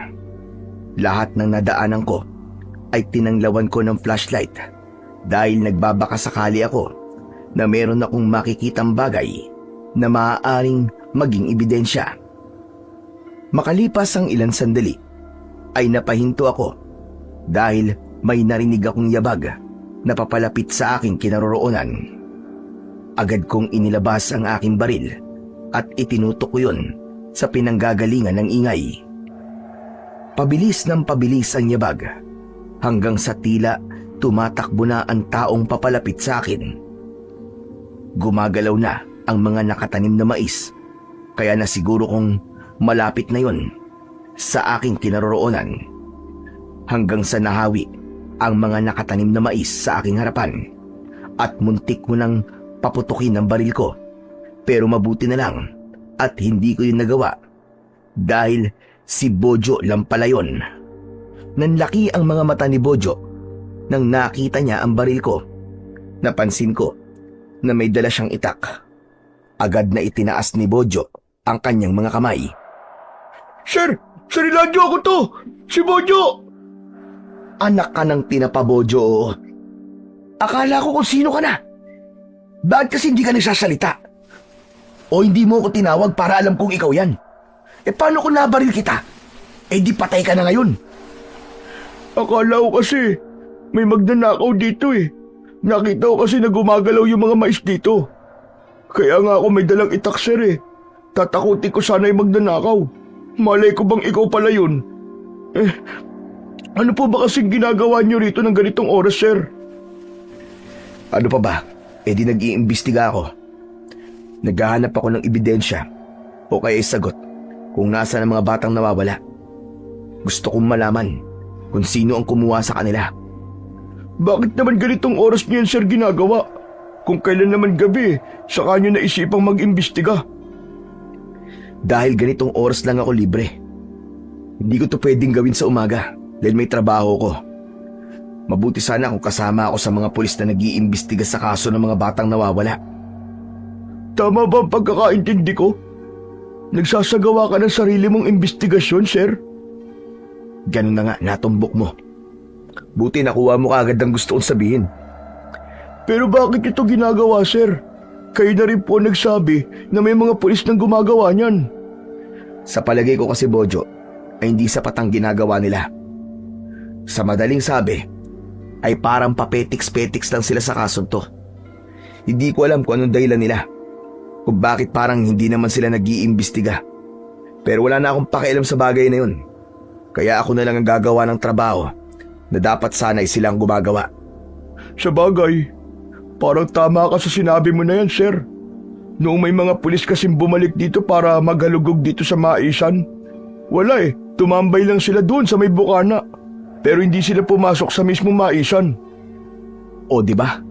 Lahat ng nadaanan ko ay tinanglawan ko ng flashlight dahil nagbabakasakali ako na meron akong makikitang bagay na maaaring maging ebidensya. Makalipas ang ilang sandali, ay napahinto ako dahil may narinig akong yabag na papalapit sa aking kinaroroonan. Agad kong inilabas ang aking baril at itinutok ko yun sa pinanggagalingan ng ingay. Pabilis ng pabilis ang yabag hanggang sa tila tumatakbo na ang taong papalapit sa akin. Gumagalaw na ang mga nakatanim na mais, kaya nasiguro kong malapit na yon sa aking kinaroroonan. Hanggang sa nahawi ang mga nakatanim na mais sa aking harapan at muntik ko nang paputukin ang baril ko. Pero mabuti na lang at hindi ko yun nagawa dahil si Bojo lang pala yun. Nanlaki ang mga mata ni Bojo nang nakita niya ang baril ko. Napansin ko na may dala siyang itak. Agad na itinaas ni Bojo ang kanyang mga kamay. Sir! Sariladyo ako to! Si Bojo! Anak ka ng tinapa, Bojo. Akala ko kung sino ka na. Bakit kasi hindi ka nagsasalita? O hindi mo ko tinawag para alam kong ikaw yan? E paano kung nabaril kita? Eh di patay ka na ngayon. Akala ko kasi may magnanakaw dito eh. Nakita ko kasi na gumagalaw yung mga mais dito. Kaya nga ako may dalang itak, sir eh. Tatakutin ko sana yung magnanakaw. Malay ko bang ikaw pala yun? Ano po ba kasing ginagawa niyo rito ng ganitong oras, sir? Ano pa ba? Eh di nag-iimbestiga ako. Naghahanap ako ng ebidensya o kaya sagot kung nasa ng mga batang nawawala. Gusto kong malaman kung sino ang kumuha sa kanila. Bakit naman ganitong oras niyo yan, sir, ginagawa? Kung kailan naman gabi, saka niyo naisipang mag-imbestiga. Dahil ganitong oras lang ako libre. Hindi ko to pwedeng gawin sa umaga dahil may trabaho ko. Mabuti sana kung kasama ako sa mga pulis na nag-iimbestiga sa kaso ng mga batang nawawala. Tama ba ang pagkakaintindi ko? Nagsasagawa ka ng sarili mong imbestigasyon, sir? Ganun na nga, natumbok mo. Buti nakuha mo kaagad ang gusto kong sabihin. Pero bakit ito ginagawa, sir? Kayo na rin po nagsabi na may mga pulis nang gumagawa niyan. Sa palagay ko kasi, Bojo, ay hindi sapat ang ginagawa nila. Sa madaling sabi, ay parang papetiks-petiks lang sila sa kasong to. Hindi ko alam kung anong dahilan nila. Kung bakit parang hindi naman sila nag-iimbestiga. Pero wala na akong pakialam sa bagay na yun. Kaya ako na lang ang gagawa ng trabaho na dapat sana ay silang gumagawa. Sa bagay, parang tama ka sa sinabi mo na yan, sir. Noong may mga pulis kasing bumalik dito para maghalugog dito sa maisan, wala eh, tumambay lang sila doon sa may bukana. Pero hindi sila pumasok sa mismong maisan. O di ba?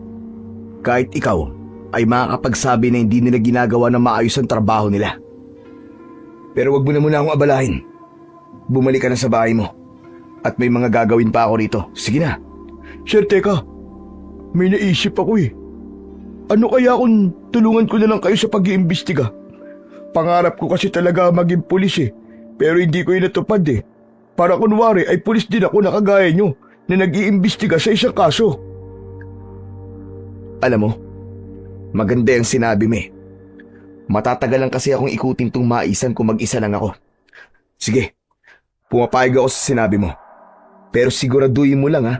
Kahit ikaw ay makakapagsabi na hindi nila ginagawa ng maayos ang trabaho nila. Pero wag mo na muna akong abalahin. Bumalik ka na sa bahay mo. At may mga gagawin pa ako rito. Sige na. Sir, teka. May naisip ako eh. Ano kaya kung tulungan ko na lang kayo sa pag-iimbestiga? Pangarap ko kasi talaga maging pulis eh. Pero hindi ko yun natupad eh. Para kunwari ay pulis din ako na kagaya nyo na nag-iimbestiga sa isang kaso. Alam mo, maganda yung sinabi mo eh. Matatagalan kasi akong ikutin tong maisan kung mag-isa lang ako. Sige, pumapayag ako sa sinabi mo. Pero siguraduhin mo lang ha,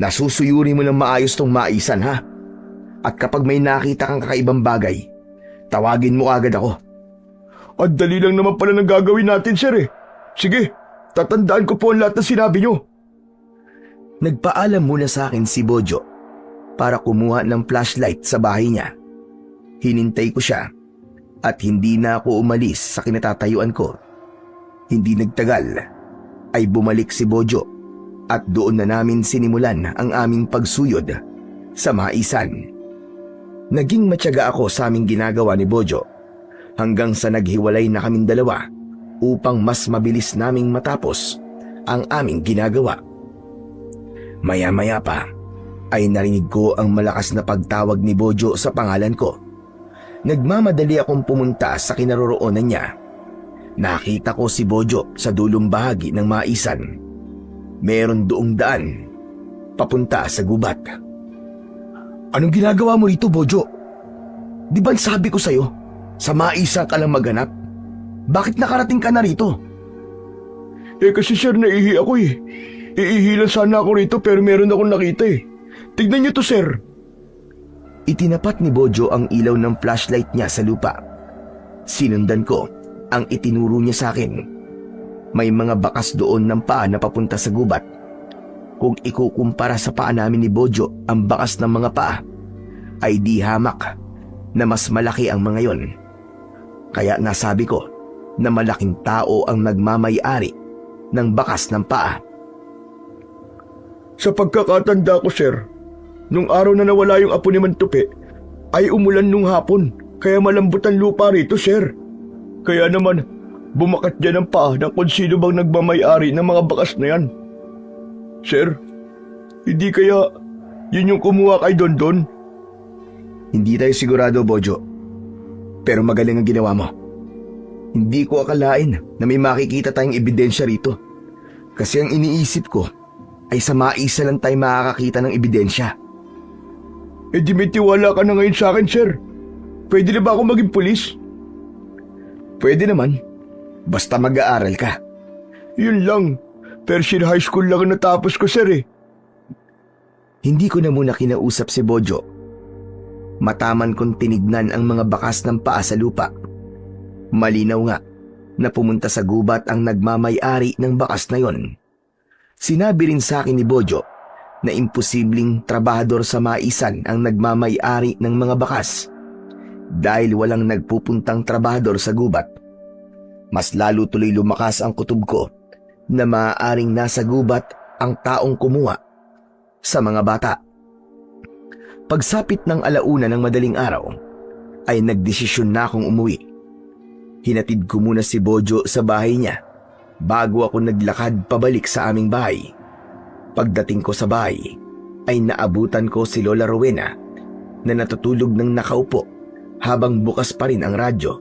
nasusuyuri mo ng maayos tong maisan ha. At kapag may nakita kang kakaibang bagay, tawagin mo agad ako. Ang dali lang naman pala ng gagawin natin, sir eh. Sige, tatandaan ko po ang lahat na sinabi nyo. Nagpaalam muna sa akin si Bojo para kumuha ng flashlight sa bahay niya. Hinintay ko siya at hindi na ako umalis sa kinatatayuan ko. Hindi nagtagal ay bumalik si Bojo at doon na namin sinimulan ang aming pagsuyod sa maisan. Naging matyaga ako sa aming ginagawa ni Bojo hanggang sa naghiwalay na kaming dalawa upang mas mabilis naming matapos ang aming ginagawa. Maya-maya pa ay narinig ko ang malakas na pagtawag ni Bojo sa pangalan ko. Nagmamadali akong pumunta sa kinaroroonan niya. Nakita ko si Bojo sa dulong bahagi ng maisan. Meron doong daan papunta sa gubat. Anong ginagawa mo rito, Bojo? Di ba sabi ko sa'yo, sa maisan ka lang maghanap? Bakit nakarating ka na rito? Kasi sir, naihi ako eh. Iihi lang sana ako rito pero meron akong nakita eh. Tignan niyo to, sir. Itinapat ni Bojo ang ilaw ng flashlight niya sa lupa. Sinundan ko ang itinuro niya sa akin. May mga bakas doon ng paa na papunta sa gubat. Kung ikukumpara sa paa namin ni Bojo ang bakas ng mga paa, ay di hamak na mas malaki ang mga yon. Kaya nasabi ko na malaking tao ang nagmamay-ari ng bakas ng paa. Sa pagkakatanda ko, sir, nung araw na nawala yung apo ni Mantupi, ay umulan nung hapon, kaya malambot ang lupa rito, sir. Kaya naman, bumakat dyan ang paa ng kung sino bang nagmamay-ari ng mga bakas na yan. Sir, hindi kaya yun yung kumuha kay Dondon? Hindi tayo sigurado, Bojo. Pero magaling ang ginawa mo. Hindi ko akalain na may makikita tayong ebidensya rito. Kasi ang iniisip ko ay sa maisa lang tayo makakakita ng ebidensya. Di may tiwala ka na ngayon sa akin, sir. Pwede na ba ako maging pulis? Pwede naman. Basta mag-aaral ka. Yun lang. Persian High School lang ang natapos ko, sir eh. Hindi ko na muna kinausap si Bojo. Mataman kong tinignan ang mga bakas ng paa sa lupa. Malinaw nga na pumunta sa gubat ang nagmamay-ari ng bakas na yon. Sinabi rin sa akin ni Bojo na imposibleng trabahador sa maisan ang nagmamay-ari ng mga bakas dahil walang nagpupuntang trabahador sa gubat. Mas lalo tuloy lumakas ang kutob ko na maaaring nasa gubat ang taong kumuha sa mga bata. Pagsapit ng 1:00 ng madaling araw ay nagdesisyon na akong umuwi. Hinatid ko muna si Bojo sa bahay niya bago ako naglakad pabalik sa aming bahay. Pagdating ko sa bahay, ay naabutan ko si Lola Rowena na natutulog ng nakaupo habang bukas pa rin ang radyo.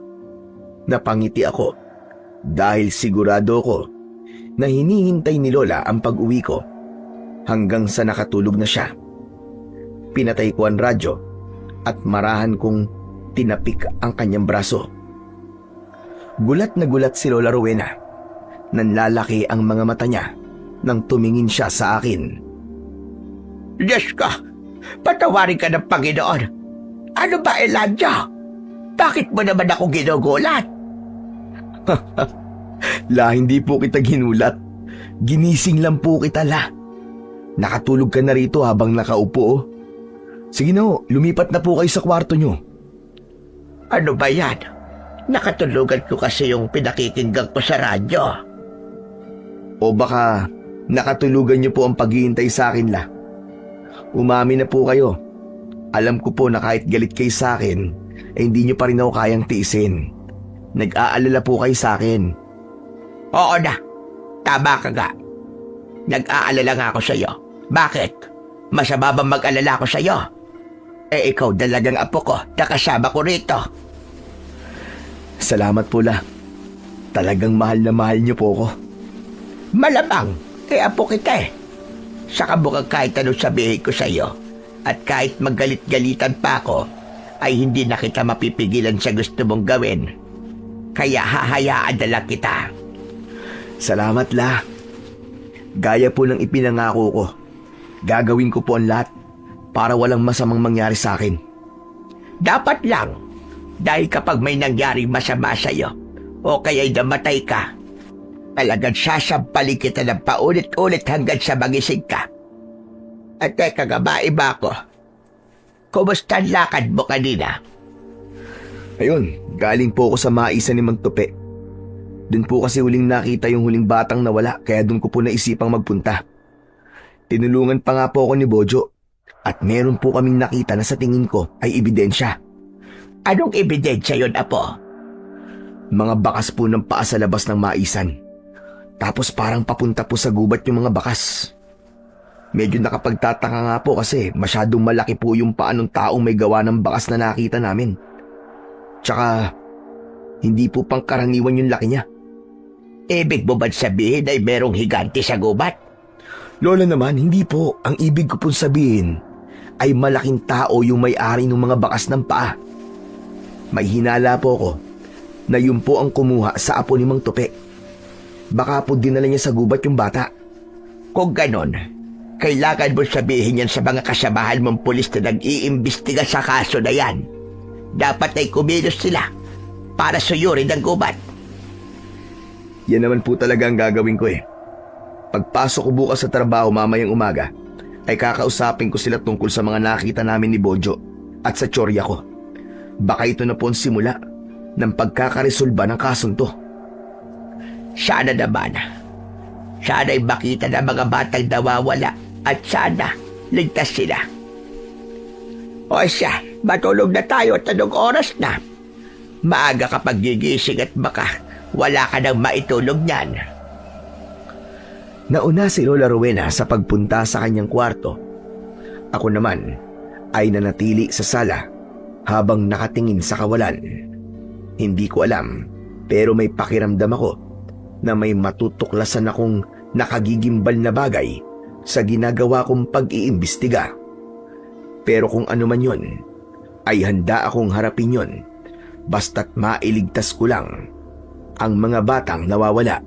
Napangiti ako dahil sigurado ko na hinihintay ni Lola ang pag-uwi ko hanggang sa nakatulog na siya. Pinatay ko ang radyo at marahan kong tinapik ang kanyang braso. Gulat na gulat si Lola Rowena. Nanlalaki ang mga mata niya nang tumingin siya sa akin. Diyos ko, patawarin ka ng Panginoon. Ano ba, Elijah? Bakit mo naman ako ginugulat? La, hindi po kita ginulat. Ginising lang po kita, La. Nakatulog ka na rito habang nakaupo, oh. Sige na, lumipat na po kayo sa kwarto nyo. Ano ba yan? Nakatulugan ko kasi yung pinakikinggan ko sa radyo. O baka nakatulugan niyo po ang paghihintay sa akin, La. Umamin na po kayo. Alam ko po na kahit galit kayo sa akin, hindi niyo pa rin ako kayang tiisin. Nag-aalala po kayo sa akin. Oo na, tama ka nga. Nag-aalala nga ako sa'yo. Bakit? Masama bang mag-alala ko sa'yo? Ikaw dalagang apo ko, nakasama ko rito. Salamat po, La. Talagang mahal na mahal niyo po ako. Malamang, kaya po kita eh. Saka mukhang kahit anong sabihin ko sa'yo, at kahit magalit-galitan pa ako, ay hindi na kita mapipigilan sa gusto mong gawin. Kaya hahayaan na lang kita. Salamat, La. Gaya po ng ipinangako ko, gagawin ko po ang lahat para walang masamang mangyari sa akin. Dapat lang, dahil kapag may nangyaring masama sa'yo, o kaya'y namatay ka, talagang sasampalin kita ng paulit-ulit hanggang sa magising ka. At teka nga ba, iba ko? Kumusta ang lakad mo kanina? Ayun, galing po ako sa maisan ni Mang Tupi. Doon po kasi huling nakita yung huling batang nawala kaya doon ko po naisipang magpunta. Tinulungan pa nga po ako ni Bojo at meron po kaming nakita na sa tingin ko ay ebidensya. Anong ebidensya yun, Apo? Mga bakas po ng paa sa labas ng maisan. Tapos parang papunta po sa gubat yung mga bakas. Medyo nakapagtataka nga po kasi masyadong malaki po yung paa ng taong may gawa ng bakas na nakita namin. Tsaka hindi po pangkaraniwan yung laki niya. Ibig mo ba sabihin ay merong higante sa gubat? Lola naman, hindi po. Ang ibig ko pong sabihin ay malaking tao yung may-ari ng mga bakas ng paa. May hinala po ko na yun po ang kumuha sa apo ni Mang Tupi. Baka po dinala niya sa gubat yung bata. Kung ganon, kailangan mo sabihin yan sa mga kasamahan mong pulis na nag-iimbestiga sa kaso na yan. Dapat ay kumilos sila para suyurin ang gubat. Yan naman po talaga ang gagawin ko eh. Pagpasok ko bukas sa trabaho mamayang umaga, ay kakausapin ko sila tungkol sa mga nakita namin ni Bojo at sa tsorya ko. Baka ito na po ang simula ng pagkakaresolba ng kasong to. Sana naman. Sana'y makita ng mga batang nawawala at sana ligtas sila. O siya, matulog na tayo at anong oras na? Maaga kapag gigising at baka wala ka nang maitulog niyan. Nauna si Lola Rowena sa pagpunta sa kanyang kwarto. Ako naman ay nanatili sa sala habang nakatingin sa kawalan. Hindi ko alam pero may pakiramdam ako na may matutuklasan akong nakagigimbal na bagay sa ginagawa kong pag-iimbestiga. Pero kung ano man yon, ay handa akong harapin yon basta't mailigtas ko lang ang mga batang nawawala.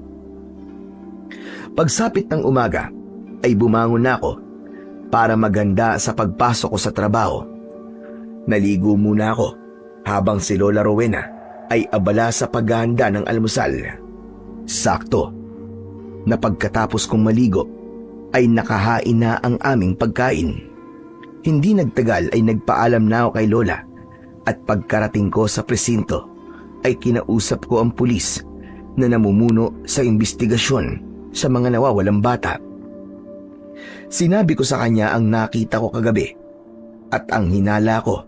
Pagsapit ng umaga ay bumangon na ako para maganda sa pagpasok ko sa trabaho. Naligo muna ako habang si Lola Rowena ay abala sa paghahanda ng almusal. Sakto na pagkatapos kong maligo ay nakahain na ang aming pagkain. Hindi nagtagal ay nagpaalam na ako kay Lola at pagkarating ko sa presinto ay kinausap ko ang pulis na namumuno sa investigasyon sa mga nawawalang bata. Sinabi ko sa kanya ang nakita ko kagabi at ang hinala ko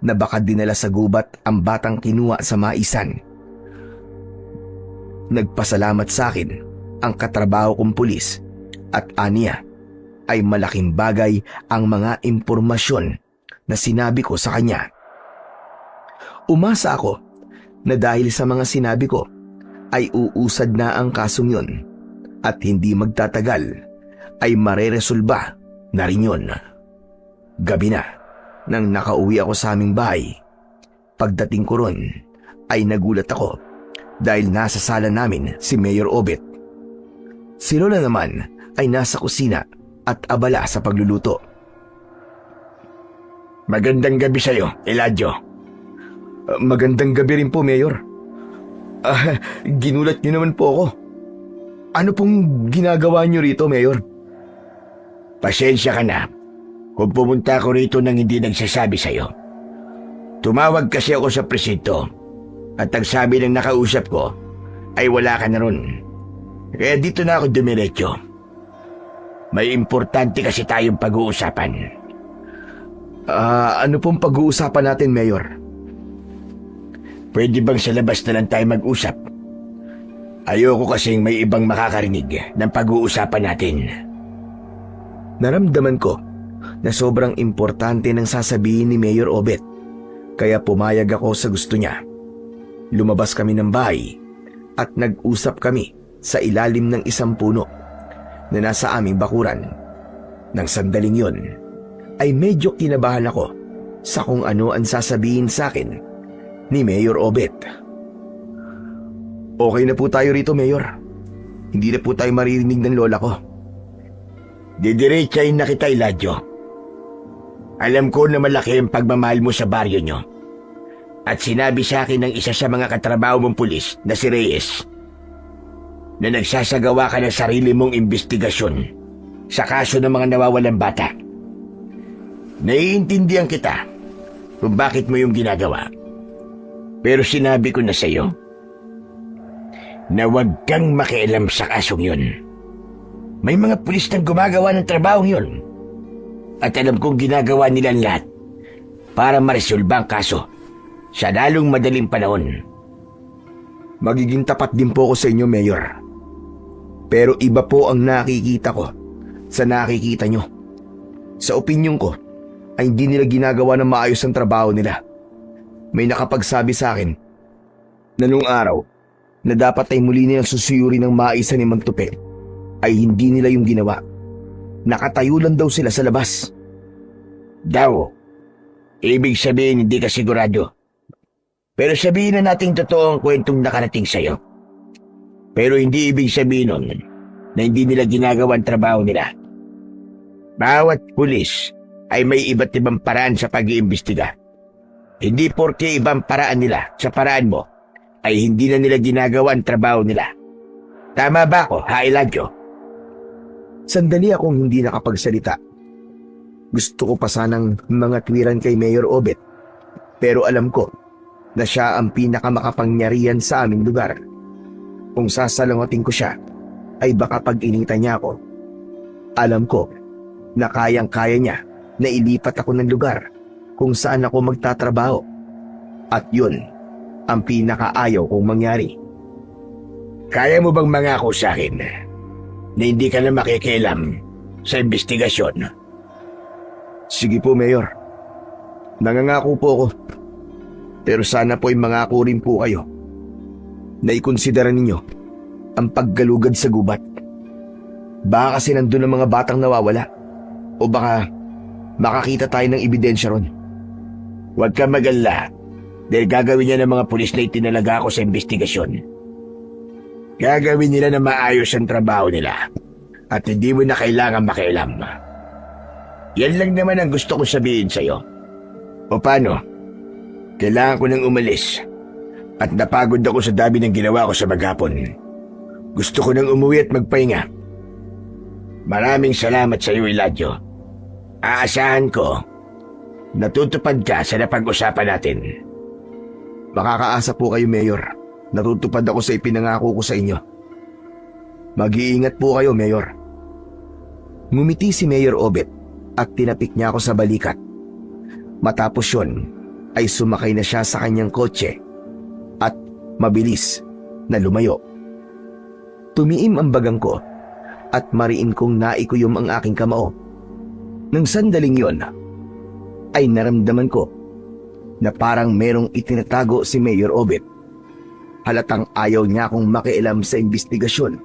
na baka dinala sa gubat ang batang kinuha sa maisan. Nagpasalamat sa akin ang katrabaho kong pulis at aniya ay malaking bagay ang mga impormasyon na sinabi ko sa kanya. Umasa ako na dahil sa mga sinabi ko ay uusad na ang kasong yun at hindi magtatagal ay mareresolba na rin yun. Gabi na nang nakauwi ako sa aming bahay. Pagdating ko ron ay nagulat ako dahil nasa sala namin si Mayor Obet. Si Lola naman ay nasa kusina at abala sa pagluluto. Magandang gabi sa'yo, Eladio. Magandang gabi rin po, Mayor. Ginulat niyo naman po ako. Ano pong ginagawa niyo rito, Mayor? Pasensya ka na kung pumunta ako rito nang hindi nagsasabi sa'yo. Tumawag kasi ako sa presinto at ang sabi ng nakausap ko ay wala ka na ron. Kaya dito na ako dumiretso. May importante kasi tayong pag-uusapan. Ano pong pag-uusapan natin, Mayor? Pwede bang sa labas na lang tayo mag-usap? Ayoko kasing may ibang makakarinig ng pag-uusapan natin. Naramdaman ko na sobrang importante ng sasabihin ni Mayor Obet, kaya pumayag ako sa gusto niya. Lumabas kami ng bahay at nag-usap kami sa ilalim ng isang puno na nasa aming bakuran. Nang sandaling yon, ay medyo kinabahan ako sa kung ano ang sasabihin sa akin ni Mayor Obet. Okay na po tayo rito, Mayor. Hindi na po tayo maririnig ng lola ko. Didiretsahin na kita, Eladio. Alam ko na malaki ang pagmamahal mo sa baryo nyo. At sinabi sa akin ng isa sa mga katrabaho mong pulis na si Reyes na nagsasagawa ka ng sarili mong investigasyon sa kaso ng mga nawawalang bata. Naiintindihan kita kung bakit mo yung ginagawa. Pero sinabi ko na sa'yo na huwag kang makialam sa kasong yun. May mga pulis nang gumagawa ng trabaho yun. At alam kong ginagawa nila ang lahat para maresolba ang kaso sa lalong madaling panahon. Magiging tapat din po ako sa inyo, Mayor. Pero iba po ang nakikita ko sa nakikita nyo. Sa opinyon ko, ay hindi nila ginagawa ng maayos ang trabaho nila. May nakapagsabi sa akin na nung araw na dapat ay muli nilang susuyuri ng maisa ni Magtupi ay hindi nila yung ginawa. Nakatayo lang daw sila sa labas. Daw, ibig sabihin hindi ka sigurado. Pero sabihin na nating totoo ang kwentong nakarating sa'yo. Pero hindi ibig sabihin nun na hindi nila ginagawa ang trabaho nila. Bawat pulis ay may iba't ibang paraan sa pag-iimbestiga. Hindi porke ibang paraan nila sa paraan mo ay hindi na nila ginagawa ang trabaho nila. Tama ba ako, ha Eladio? Sandali akong hindi nakapagsalita. Gusto ko pa sanang mga twiran kay Mayor Obet. Pero alam ko na siya ang pinakamakapangyarihan sa aming lugar. Kung sasalangotin ko siya, ay baka pag-inita niya ako. Alam ko na kayang-kaya niya na ilipat ako ng lugar kung saan ako magtatrabaho. At yun ang pinakaayaw kong mangyari. Kaya mo bang mangako sa akin na hindi ka na makikialam sa investigasyon? Sige po, Mayor. Nangangako po ako. Pero sana po ay mangako rin po kayo na ikonsidera ninyo ang paggalugad sa gubat. Baka kasi nandun ang mga batang nawawala. O baka makakita tayo ng ebidensya ron. Huwag ka mag-alala dahil gagawin niya ng mga pulis na itinalaga ako sa investigasyon. Gagawin nila na maayos ang trabaho nila at hindi mo na kailangan makialam. Yan lang naman ang gusto kong sabihin sa'yo. O paano? Kailangan ko nang umalis at napagod ako sa dami ng ginawa ko sa maghapon. Gusto ko nang umuwi at magpahinga. Maraming salamat sa iyo, Eladio. Aasahan ko natutupad ka sa napag-usapan natin. Makakaasa po kayo, Mayor. Natutupad ako sa ipinangako ko sa inyo. Mag-iingat po kayo, Mayor. Ngumiti si Mayor Obet at tinapik niya ako sa balikat. Matapos yun, ay sumakay na siya sa kanyang kotse at mabilis na lumayo. Tumiim ang bagang ko at mariin kong naikuyom ang aking kamao. Nang sandaling yon, ay naramdaman ko na parang merong itinatago si Mayor Obet. Halatang ayaw niya akong makialam sa investigasyon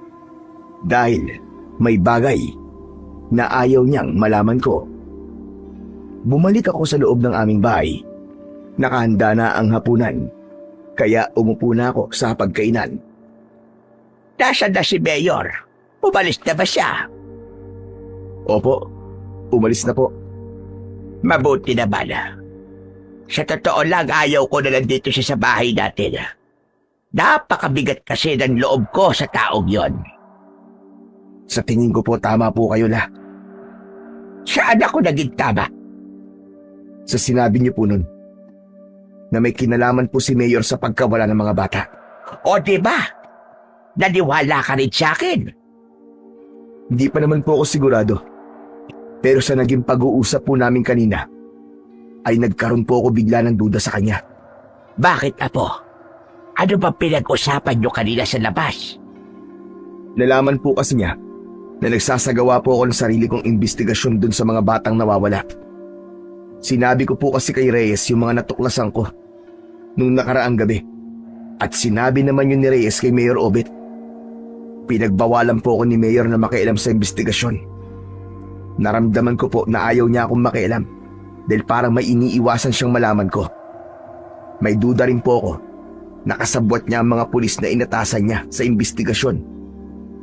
dahil may bagay na ayaw niyang malaman ko. Bumalik ako sa loob ng aming bahay. Nakahanda na ang hapunan, kaya umupo na ako sa pagkainan. Nasaan na si Mayor? Umalis na ba siya? Opo, umalis na po. Mabuti naman. Sa totoo lang, ayaw ko na nandito siya sa bahay natin. Napakabigat kasi ng loob ko sa taong yon. Sa tingin ko po tama po kayo la. Saan ako naging tama? Sa sinabi niyo po nun, na may kinalaman po si Mayor sa pagkawala ng mga bata. O diba? Naniwala ka rin sa akin. Hindi pa naman po ako sigurado. Pero sa naging pag-uusap po namin kanina, ay nagkaroon po ako bigla ng duda sa kanya. Bakit, Apo? Ano ba pinag-usapan niyo kanina sa labas? Nalaman po kasi niya na nagsasagawa po ako ng sarili kong investigasyon dun sa mga batang nawawala. Sinabi ko po kasi kay Reyes yung mga natuklasan ko nung nakaraang gabi. At sinabi naman yun ni Reyes kay Mayor Obet. Pinagbawalan po ako ni Mayor na makialam sa investigasyon. Naramdaman ko po na ayaw niya akong makialam dahil parang may iniiwasan siyang malaman ko. May duda rin po ako na kasabwat niya ang mga pulis na inatasan niya sa investigasyon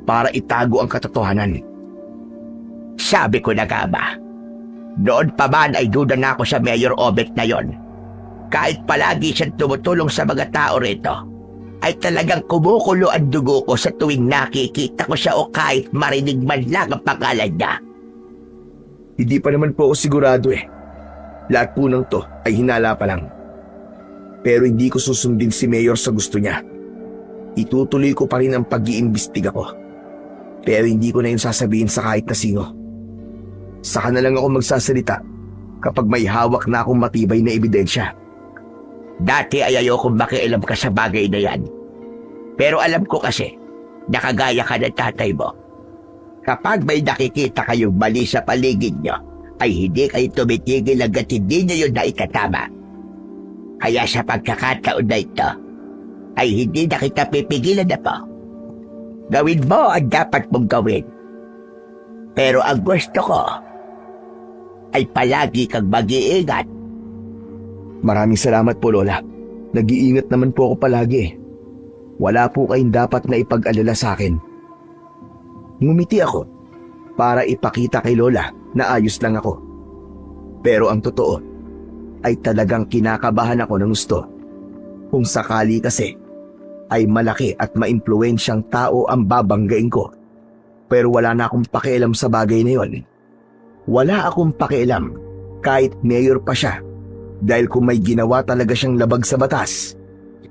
para itago ang katotohanan. Sabi ko na nga ba, noon pa man ay duda na ako sa Mayor Obet na yon. Kahit palagi siyang tumutulong sa mga tao rito, ay talagang kumukulo ang dugo ko sa tuwing nakikita ko siya o kahit marinig man lang ang pangalan niya. Hindi pa naman po ako sigurado eh. Lahat po ng to ay hinala pa lang. Pero hindi ko susundin si Mayor sa gusto niya. Itutuloy ko pa rin ang pag-iimbestiga ko. Pero hindi ko na yun sasabihin sa kahit na sino. Saka na lang ako magsasalita kapag may hawak na akong matibay na ebidensya. Dati ay ayokong makialam ka sa bagay na yan. Pero alam ko kasi, nakagaya ka ng tatay mo. Kapag may nakikita kayong mali sa paligid nyo, ay hindi kayo tumitigil hanggat hindi nyo yun naitatama. Kaya sa pagkakataon na ito, ay hindi na kita pipigilan na po. Gawin mo ang dapat mong gawin. Pero ang gusto ko, ay palagi kang mag-iingat. Maraming salamat po, Lola. Nag-iingat naman po ako palagi. Wala po kayong dapat na ipag-alala sa akin. Ngumiti ako para ipakita kay Lola na ayos lang ako. Pero ang totoo ay talagang kinakabahan ako ng gusto. Kung sakali kasi ay malaki at maimpluwensyang tao ang babanggain ko. Pero wala na akong pakialam sa bagay na yon. Wala akong pakialam kahit mayor pa siya. Dahil kung may ginawa talaga siyang labag sa batas,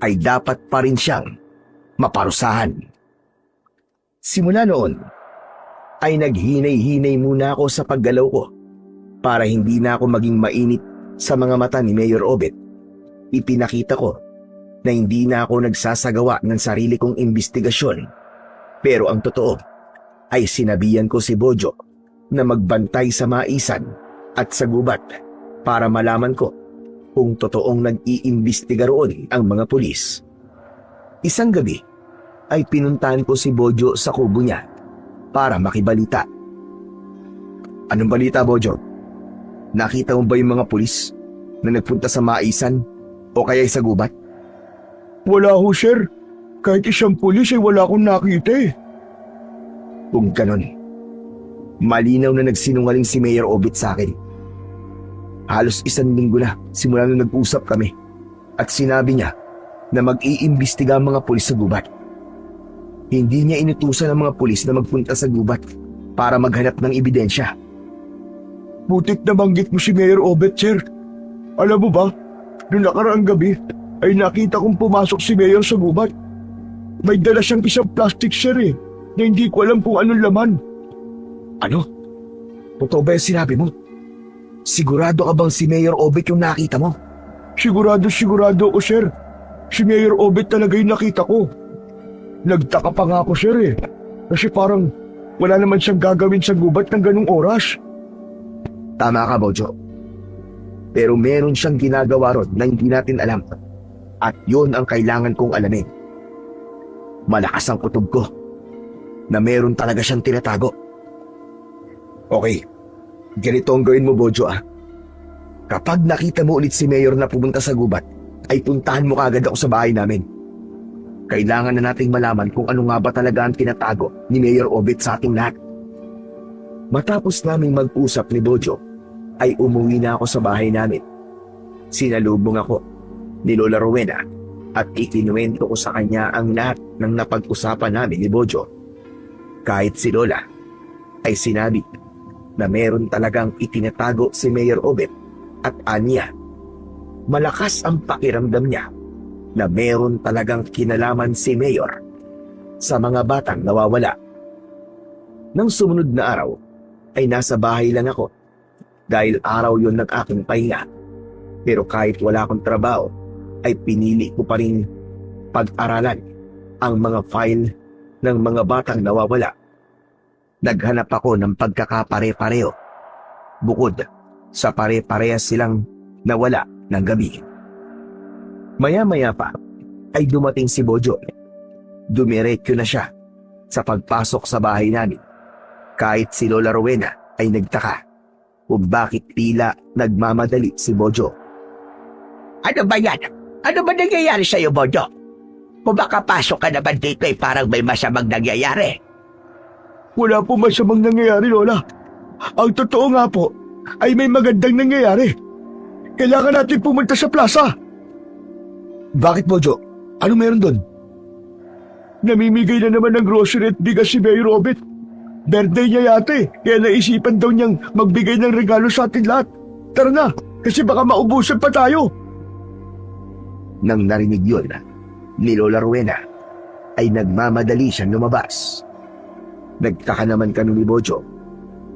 ay dapat pa rin siyang maparusahan. Simula noon, ay naghinay-hinay muna ako sa paggalaw ko para hindi na ako maging mainit sa mga mata ni Mayor Obet. Ipinakita ko na hindi na ako nagsasagawa ng sarili kong imbestigasyon. Pero ang totoo ay sinabihan ko si Bojo na magbantay sa maisan at sa gubat para malaman ko kung totoong nag-iimbestiga roon ang mga pulis. Isang gabi ay pinuntahan ko si Bojo sa kubo niya para makibalita. Anong balita, Bojo? Nakita mo ba yung mga pulis na nagpunta sa maisan o kaya sa gubat? Wala ho, sir. Kahit isang pulis ay wala akong nakita eh. Kung ganon, malinaw na nagsinungaling si Mayor Obet sa akin. Halos 1 linggo na simula nung nag-usap kami at sinabi niya na mag-iimbestiga ang mga pulis sa gubat. Hindi niya inutusan ang mga pulis na magpunta sa gubat para maghanap ng ebidensya. Butik na banggit mo si Mayor Obet, sir. Alam mo ba, noong nakaraang gabi ay nakita kong pumasok si Mayor sa gubat. May dala siyang isang plastic, sir eh, na hindi ko alam kung anong laman. Ano? Totoo ba yung sinabi mo? Sigurado ka bang si Mayor Obet yung nakita mo? Sigurado ako, sir. Si Mayor Obet talaga yung nakita ko. Nagtaka pa nga ako, sir eh. Kasi parang wala naman siyang gagawin sa gubat ng ganung oras. Tama ka, Bojo. Pero meron siyang ginagawa ron na hindi natin alam. At yun ang kailangan kong alamin. Malakas ang kutob ko na meron talaga siyang tinatago. Okay. Ganito ang gawin mo, Bojo ah. Kapag nakita mo ulit si Mayor na pumunta sa gubat, ay puntahan mo kaagad ako sa bahay namin. Kailangan na nating malaman kung ano nga ba talaga ang tinatago ni Mayor Obet sa ating lahat. Matapos naming mag-usap ni Bojo, ay umuwi na ako sa bahay namin. Sinalubong ako ni Lola Rowena at ikinuwento ko sa kanya ang lahat ng napag-usapan namin ni Bojo. Kahit si Lola ay sinabi na meron talagang itinatago si Mayor Obet at anya, malakas ang pakiramdam niya na meron talagang kinalaman si Mayor sa mga batang nawawala. Nang sumunod na araw ay nasa bahay lang ako dahil araw yon ng aking pahinga. Pero kahit wala akong trabaho ay pinili ko pa rin pag-aralan ang mga file ng mga batang nawawala. Naghanap ako ng pagkakapare-pareho bukod sa pare-parehas silang nawala ng gabi. Maya-maya pa ay dumating si Bojo. Dumiretso na siya sa pagpasok sa bahay namin. Kahit si Lola Rowena ay nagtaka kung bakit tila nagmamadali si Bojo. Ano ba yan? Ano ba nangyayari sa'yo, Bojo? Kung makapasok ka naman dito ay parang may masamang nangyayari. Wala po masamang nangyayari, Lola. Ang totoo nga po ay may magandang nangyayari. Kailangan natin pumunta sa plaza. Bakit, Bojo? Ano meron doon? Namimigay na naman ng grocery at bigas si Mayor Obet. Birthday niya yata eh, kaya naisipan daw niyang magbigay ng regalo sa atin lahat. Tara na, kasi baka maubusan pa tayo. Nang narinig yun, ni Lola Rowena ay nagmamadali siyang lumabas. Nagtaka naman kami ni Bojo,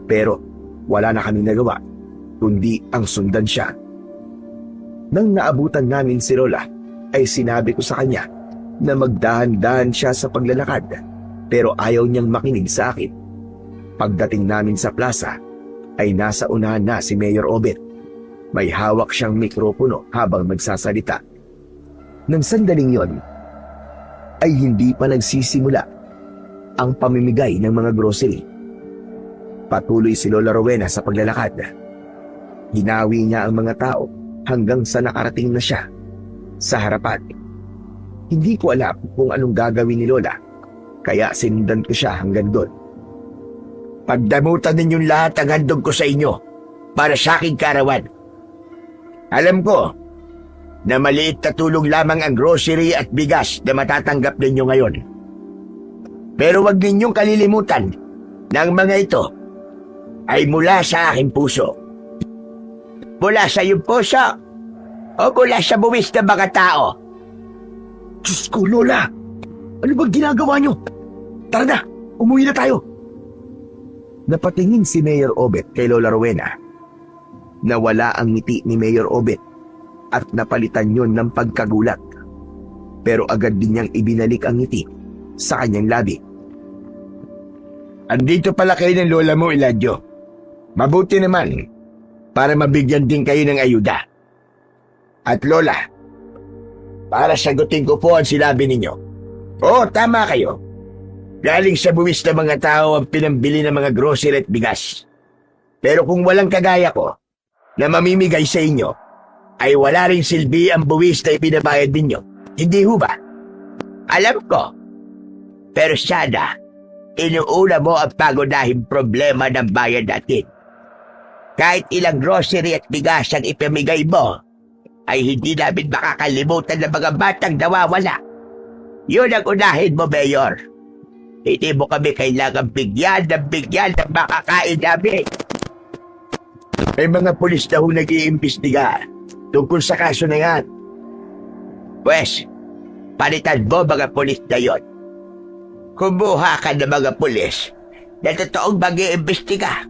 pero wala na kami nagawa, kundi ang sundan siya. Nang naabutan namin si Lola, ay sinabi ko sa kanya na magdahan-dahan siya sa paglalakad, pero ayaw niyang makinig sa akin. Pagdating namin sa plaza, ay nasa unahan na si Mayor Obet. May hawak siyang mikropono habang magsasalita. Nang sandaling yon, ay hindi pa nagsisimula ang pamimigay ng mga grocery. Patuloy si Lola Rowena sa paglalakad. Hinawi niya ang mga tao hanggang sa nakarating na siya sa harapan. Hindi ko alam kung anong gagawin ni Lola, kaya sinundan ko siya hanggang doon. Pagdamutan ninyong lahat ang handog ko sa inyo para sa aking karawan. Alam ko na maliit na tulong lamang ang grocery at bigas na matatanggap ninyo ngayon. Pero huwag ninyong kalilimutan na ang mga ito ay mula sa aking puso. Mula sa iyong puso o mula sa buwis ng mga tao? Diyos ko, Lola! Ano bang ginagawa niyo? Tara na, umuwi na tayo. Napatingin si Mayor Obet kay Lola Rowena. Nawala ang ngiti ni Mayor Obet at napalitan yon ng pagkagulat. Pero agad din niyang ibinalik ang ngiti sa kanyang labi. Andito pala kayo ng lola mo, Eladio. Mabuti naman para mabigyan din kayo ng ayuda. At Lola, para sagutin ko po ang sinabi ninyo. Oo, tama kayo. Galing sa buwis ng mga tao ang pinambili ng mga grocery at bigas. Pero kung walang kagaya ko na mamimigay sa inyo, ay wala ring silbi ang buwis na ipinabayad ninyo. Hindi ho ba? Alam ko. Pero sana, inuuna mo ang pagunahing problema ng bayan natin. Kahit ilang grocery at bigas ang ipamigay mo, ay hindi namin makakalimutan ng mga batang nawawala. Yun ang unahin mo, Mayor. Hindi mo kami kailangan bigyan ng makakain namin. May mga pulis na ho nag-iimbestiga tungkol sa kaso na yan. Pwes, palitan mo mga pulis na yon. Kumuha ka ng mga pulis na totoong mag-iimbestiga.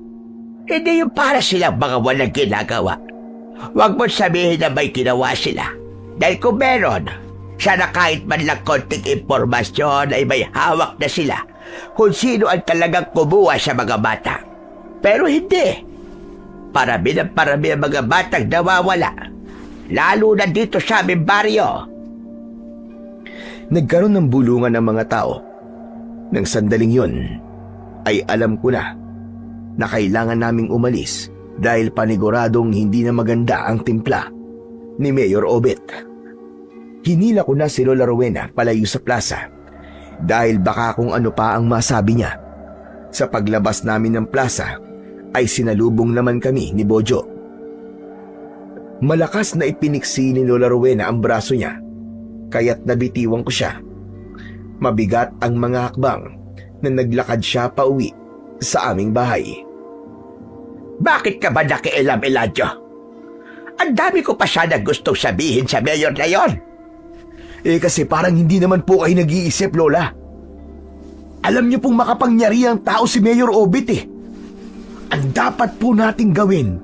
Hindi yung para silang mga walang ginagawa. Huwag mo sabihin na may ginawa sila. Dahil kung meron, sana kahit man lang konting impormasyon ay may hawak na sila kung sino ang talagang kumuha sa mga bata. Pero hindi. Parami ng parami ang mga batang nawawala. Lalo na dito sa aming baryo. Nagkaroon ng bulungan ng mga tao. Nang sandaling yun, ay alam ko na kailangan naming umalis dahil paniguradong hindi na maganda ang timpla ni Mayor Obet. Hinila ko na si Lola Rowena palayo sa plaza dahil baka kung ano pa ang masabi niya. Sa paglabas namin ng plaza ay sinalubong naman kami ni Bojo. Malakas na ipiniksi ni Lola Rowena ang braso niya, kaya't nabitiwang ko siya. Mabigat ang mga hakbang na naglakad siya pauwi sa aming bahay. Bakit ka ba nakialam, Eladio? Ang dami ko pa sana gustong sabihin sa mayor na yon. Kasi parang hindi naman po kayo nag-iisip, Lola. Alam niyo pong makapangyarihang tao si Mayor Obet eh. Ang dapat po nating gawin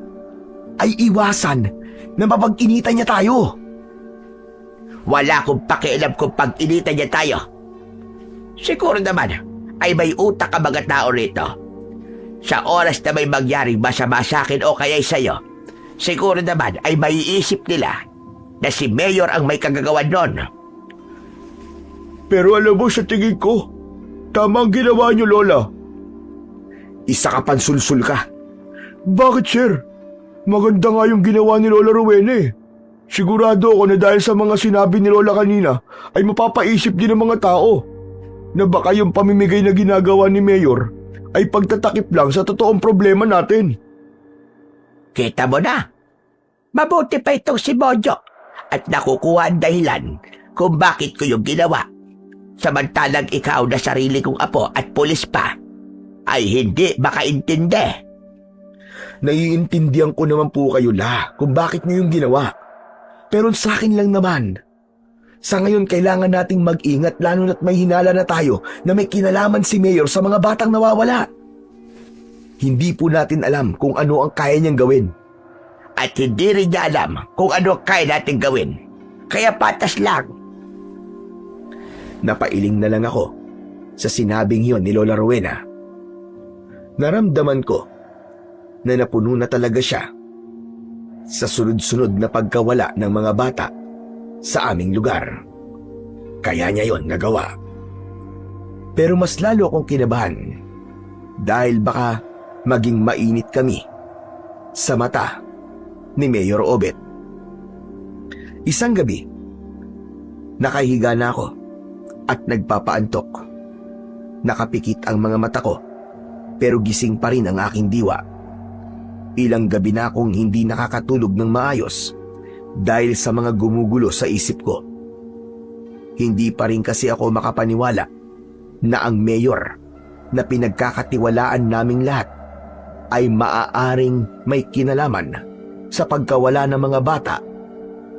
ay iwasan na mapag-inita niya tayo. Wala akong pakialam kung pag-inita niya tayo. Siguro naman ay may utak ang mga tao rito. Sa oras na may mangyaring masama sa akin o kaya sa'yo, siguro naman ay maiisip nila na si Mayor ang may kagagawan nun. Pero alam mo, sa tingin ko, tama ang ginawa niyo, Lola. Isa ka pansulsul ka. Bakit, sir? Maganda nga yung ginawa ni Lola Rowena eh. Sigurado ako na dahil sa mga sinabi ni Lola kanina ay mapapaisip din ng mga tao na baka yung pamimigay na ginagawa ni Mayor ay pagtatakip lang sa totoong problema natin. Kita mo na. Mabuti pa itong si Bojo at nakukuha ang dahilan kung bakit ko yung ginawa. Samantalang ikaw na sarili kong apo at pulis pa, ay hindi makaintindi. Naiintindihan ko naman po kayo, La, kung bakit niyo yung ginawa. Pero sa akin lang naman, sa ngayon kailangan nating mag-ingat lalo na't may hinala na tayo na may kinalaman si Mayor sa mga batang nawawala. Hindi po natin alam kung ano ang kaya niyang gawin. At hindi rin niya alam kung ano ang kaya natin gawin. Kaya patas lang. Napailing na lang ako sa sinabing yon ni Lola Rowena. Naramdaman ko na napuno na talaga siya sa sunod-sunod na pagkawala ng mga bata sa aming lugar. Kaya niya yon nagawa. Pero mas lalo akong kinabahan dahil baka maging mainit kami sa mata ni Mayor Obet. Isang gabi, nakahiga na ako at nagpapaantok. Nakapikit ang mga mata ko pero gising pa rin ang aking diwa. Ilang gabi na akong hindi nakakatulog ng maayos dahil sa mga gumugulo sa isip ko. Hindi pa rin kasi ako makapaniwala na ang mayor na pinagkakatiwalaan naming lahat ay maaaring may kinalaman sa pagkawala ng mga bata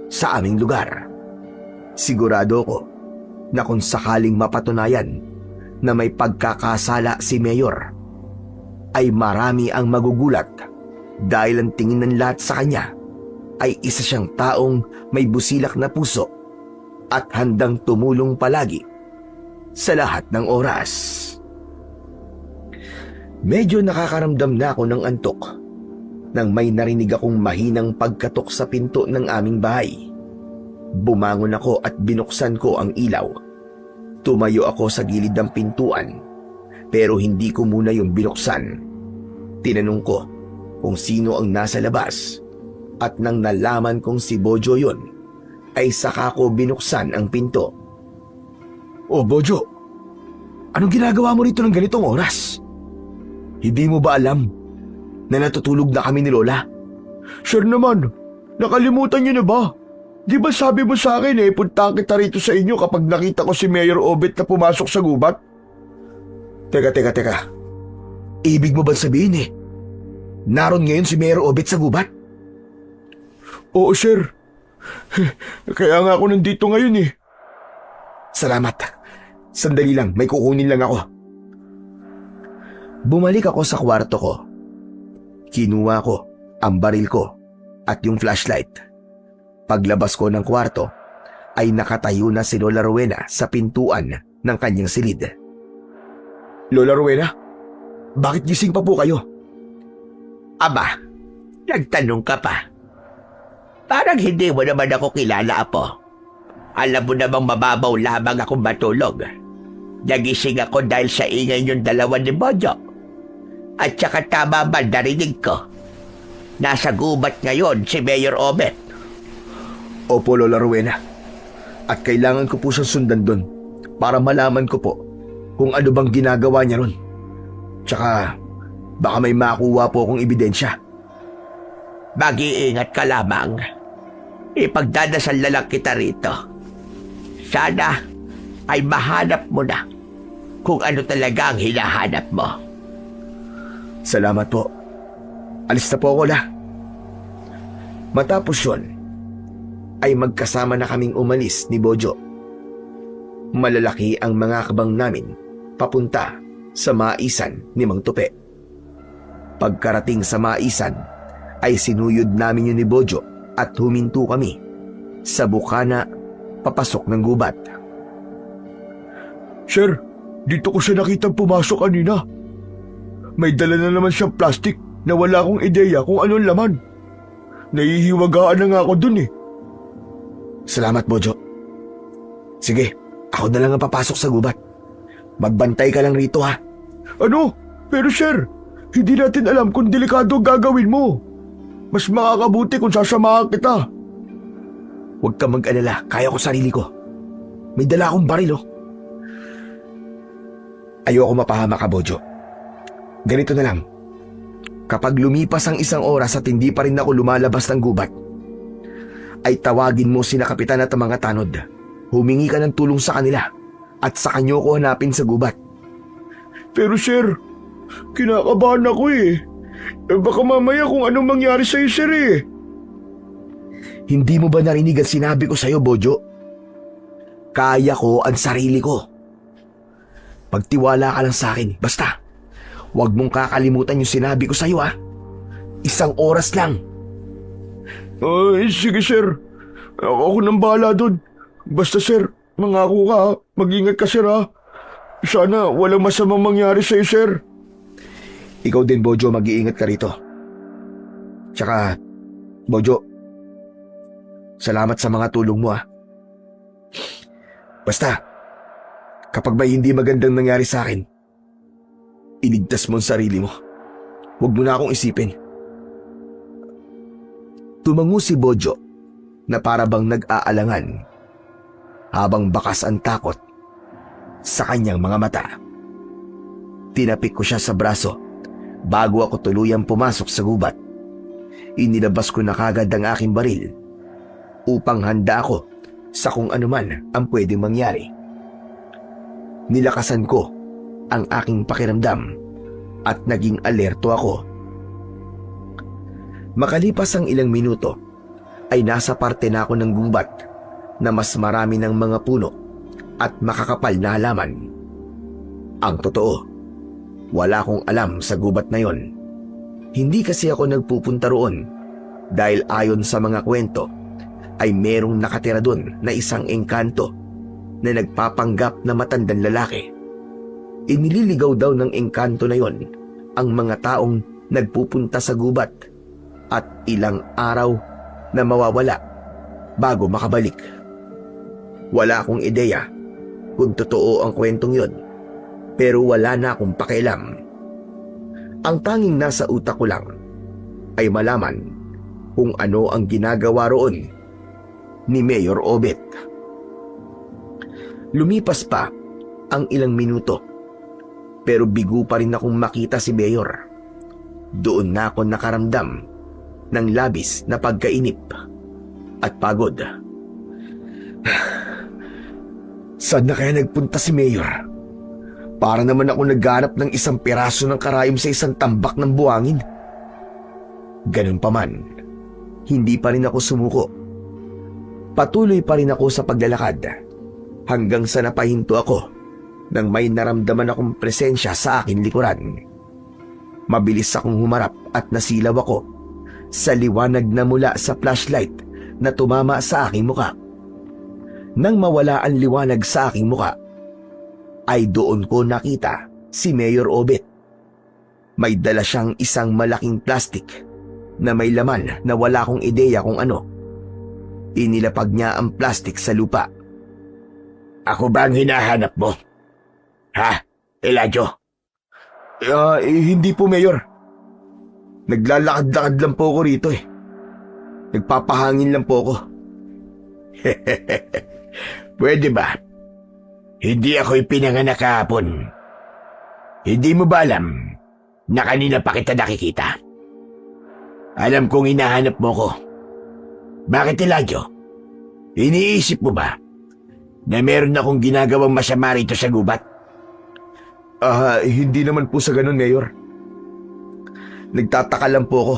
sa aming lugar. Sigurado ko na kung sakaling mapatunayan na may pagkakasala si Mayor, ay marami ang magugulat dahil ang tingin ng lahat sa kanya ay isa siyang taong may busilak na puso at handang tumulong palagi sa lahat ng oras. Medyo nakakaramdam na ako ng antok nang may narinig akong mahinang pagkatok sa pinto ng aming bahay. Bumangon ako at binuksan ko ang ilaw. Tumayo ako sa gilid ng pintuan pero hindi ko muna yung binuksan. Tinanong ko kung sino ang nasa labas at nang nalaman kong si Bojo yon, ay saka ko binuksan ang pinto. Oh, Bojo, anong ginagawa mo rito ng ganitong oras? Hindi mo ba alam na natutulog na kami ni Lola? Sure naman, nakalimutan niyo na ba? Di ba sabi mo sa akin puntahan kita rito sa inyo kapag nakita ko si Mayor Obet na pumasok sa gubat? Teka. Ibig mo ba sabihin naroon ngayon si Mayor Obet sa gubat? Oo, sir. Kaya nga ako nandito ngayon Salamat. Sandali lang, may kukunin lang ako. Bumalik ako sa kwarto ko. Kinuha ko ang baril ko at yung flashlight. Paglabas ko ng kwarto, ay nakatayo na si Lola Rowena sa pintuan ng kanyang silid. Lola Rowena, bakit gising pa po kayo? Aba, nagtanong ka pa. Parang hindi mo naman ako kilala, Apo. Alam mo namang mababaw lamang akong matulog. Nagising ako dahil sa ingay yung dalawa ni Bojo. At saka tama ba narinig ko? Nasa gubat ngayon si Mayor Obet. Opo, Lola Rowena. At kailangan ko po siyang sundan doon para malaman ko po kung ano bang ginagawa niya ron. Tsaka baka may makuha po akong ebidensya. Mag-iingat ka lamang. Ipagdadasal na lang kita rito. Sana ay mahanap mo na kung ano talaga ang hinahanap mo. Salamat po. Alis na po ako, La. Matapos yun, ay magkasama na kaming umalis ni Bojo. Malalaki ang mga kabang namin papunta sa maisan ni Mang Tupe. Pagkarating sa maisan, ay sinuyod namin yun ni Bojo at huminto kami sa bukana papasok ng gubat. Sir, dito ko siya nakitang pumasok kanina. May dala na naman siyang plastic na wala akong ideya kung anong laman. Nahihiwagaan na nga ako dun Salamat, Bojo. Sige, ako na lang ang papasok sa gubat. Magbantay ka lang rito, ha? Ano? Pero sir, hindi natin alam kung delikado ang gagawin mo. Mas makakabuti kung sasamahan kita. Huwag ka mag-alala, kaya ko sarili ko. May dala akong baril, Ayoko mapahama ka, Bojo. Ganito na lang. Kapag lumipas ang isang oras at hindi pa rin ako lumalabas ng gubat, ay tawagin mo sina kapitan at ang mga tanod Humingi ka ng tulong sa kanila at sa kanyo ko hanapin sa gubat. Pero sir, kinakabahan ako eh. Baka mamaya kung anong mangyari sa'yo sir eh. Hindi mo ba narinig ang sinabi ko sa'yo, Bojo? Kaya ko ang sarili ko. Pagtiwala ka lang sa akin, basta. Huwag mong kakalimutan yung sinabi ko sa'yo, ha? 1 oras lang. Ay, sige sir. Ako nang bahala dun. Basta sir, mangako ka ha. Mag-ingat ka sir ha. Sana walang masamang mangyari sa'yo sir. Ikaw din, Bojo, mag-iingat ka rito. Tsaka, Bojo, salamat sa mga tulong mo, ha? Basta, kapag may hindi magandang nangyari sa akin, iligtas mo ang sarili mo. Huwag mo na akong isipin. Tumango si Bojo na para bang nag-aalangan habang bakas ang takot sa kanyang mga mata. Tinapik ko siya sa braso bago ako tuluyang pumasok sa gubat. Inilabas ko na kagad ang aking baril upang handa ako sa kung anuman ang pwedeng mangyari. Nilakasan ko ang aking pakiramdam at naging alerto ako. Makalipas ang ilang minuto ay nasa parte na ako ng gubat na mas marami ng mga puno at makakapal na halaman. Ang totoo, wala akong alam sa gubat na yon. Hindi kasi ako nagpupunta roon dahil ayon sa mga kwento ay merong nakatira doon na isang engkanto na nagpapanggap na matandang lalaki. Inililigaw daw ng engkanto na yon ang mga taong nagpupunta sa gubat at ilang araw na mawawala bago makabalik. Wala akong ideya kung totoo ang kwentong yon, pero wala na akong pakialam. Ang tanging nasa utak ko lang ay malaman kung ano ang ginagawa roon ni Mayor Obet. Lumipas pa ang ilang minuto, pero bigo pa rin akong makita si Mayor. Doon na ako nakaramdam ng labis na pagkainip at pagod. Saan na kaya nagpunta si Mayor? Para naman ako nagganap ng isang piraso ng karayom sa isang tambak ng buhangin. Ganun pa man, hindi pa rin ako sumuko. Patuloy pa rin ako sa paglalakad hanggang sa napahinto ako nang may naramdaman akong presensya sa aking likuran. Mabilis akong humarap at nasilaw ako sa liwanag na mula sa flashlight na tumama sa aking muka. Nang mawala ang liwanag sa aking muka, ay doon ko nakita si Mayor Obet. May dala siyang isang malaking plastic na may laman na wala akong ideya kung ano. Inilapag niya ang plastic sa lupa. Ako ba ang hinahanap mo? Ha, Elijah? Hindi po, Mayor. Naglalakad-lakad lang po ako rito eh. Nagpapahangin lang po ako. Pwede ba? Hindi ako ipinanganak kahapon. Hindi mo ba alam na kanina pa kita nakikita? Alam kong hinahanap mo ko. Bakit, Elijah? Iniisip mo ba na meron akong ginagawang masama rito sa gubat? Hindi naman po sa ganun, Mayor. Nagtataka lang po ako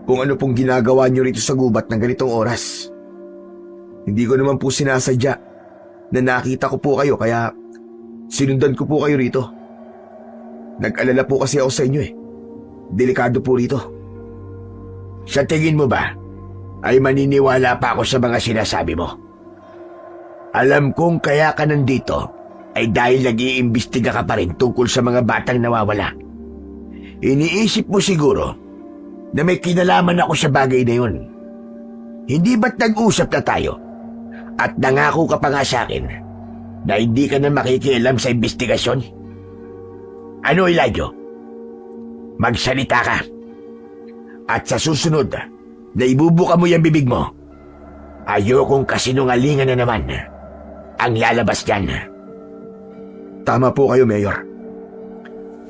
kung ano pong ginagawa niyo rito sa gubat ng ganitong oras. Hindi ko naman po sinasadya na nakita ko po kayo kaya sinundan ko po kayo rito. Nag-alala po kasi ako sa inyo eh. Delikado po rito. Sa tingin mo ba ay maniniwala pa ako sa mga sinasabi mo? Alam kong kaya ka nandito ay dahil nag-iimbestiga ka pa rin tungkol sa mga batang nawawala. Iniisip mo siguro na may kinalaman ako sa bagay na yun. Hindi ba't nag-usap na tayo at nangako ka pa nga sa akin na hindi ka na makikialam sa investigasyon? Ano, Elijah? Magsalita ka. At sa susunod na ibubuka mo yung bibig mo, ayokong kasinungalingan na naman ang lalabas dyan. Tama po kayo, Mayor.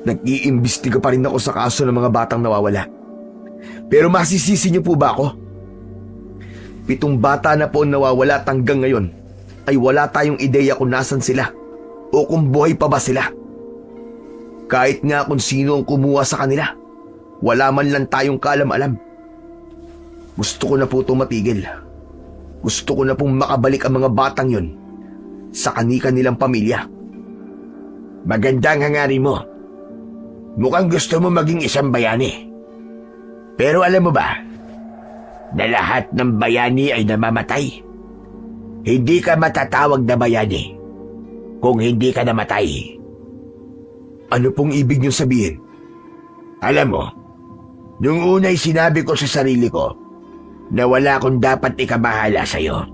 Nag-iimbestiga pa rin ako sa kaso ng mga batang nawawala. Pero masisisi niyo po ba ako? 7 bata na po ang nawawala at hanggang ngayon ay wala tayong ideya kung nasan sila o kung buhay pa ba sila. Kahit nga kung sino ang kumuha sa kanila, wala man lang tayong kaalam-alam. Gusto ko na po itong matigil. Gusto ko na pong makabalik ang mga batang yon sa kani-kanilang pamilya. Magandang hangarin mo. Mukhang gusto mo maging isang bayani. Pero alam mo ba, na lahat ng bayani ay namamatay. Hindi ka matatawag na bayani kung hindi ka namatay. Ano pong ibig niyong sabihin? Alam mo, nung una'y sinabi ko sa sarili ko na wala akong dapat ikamahala sa'yo.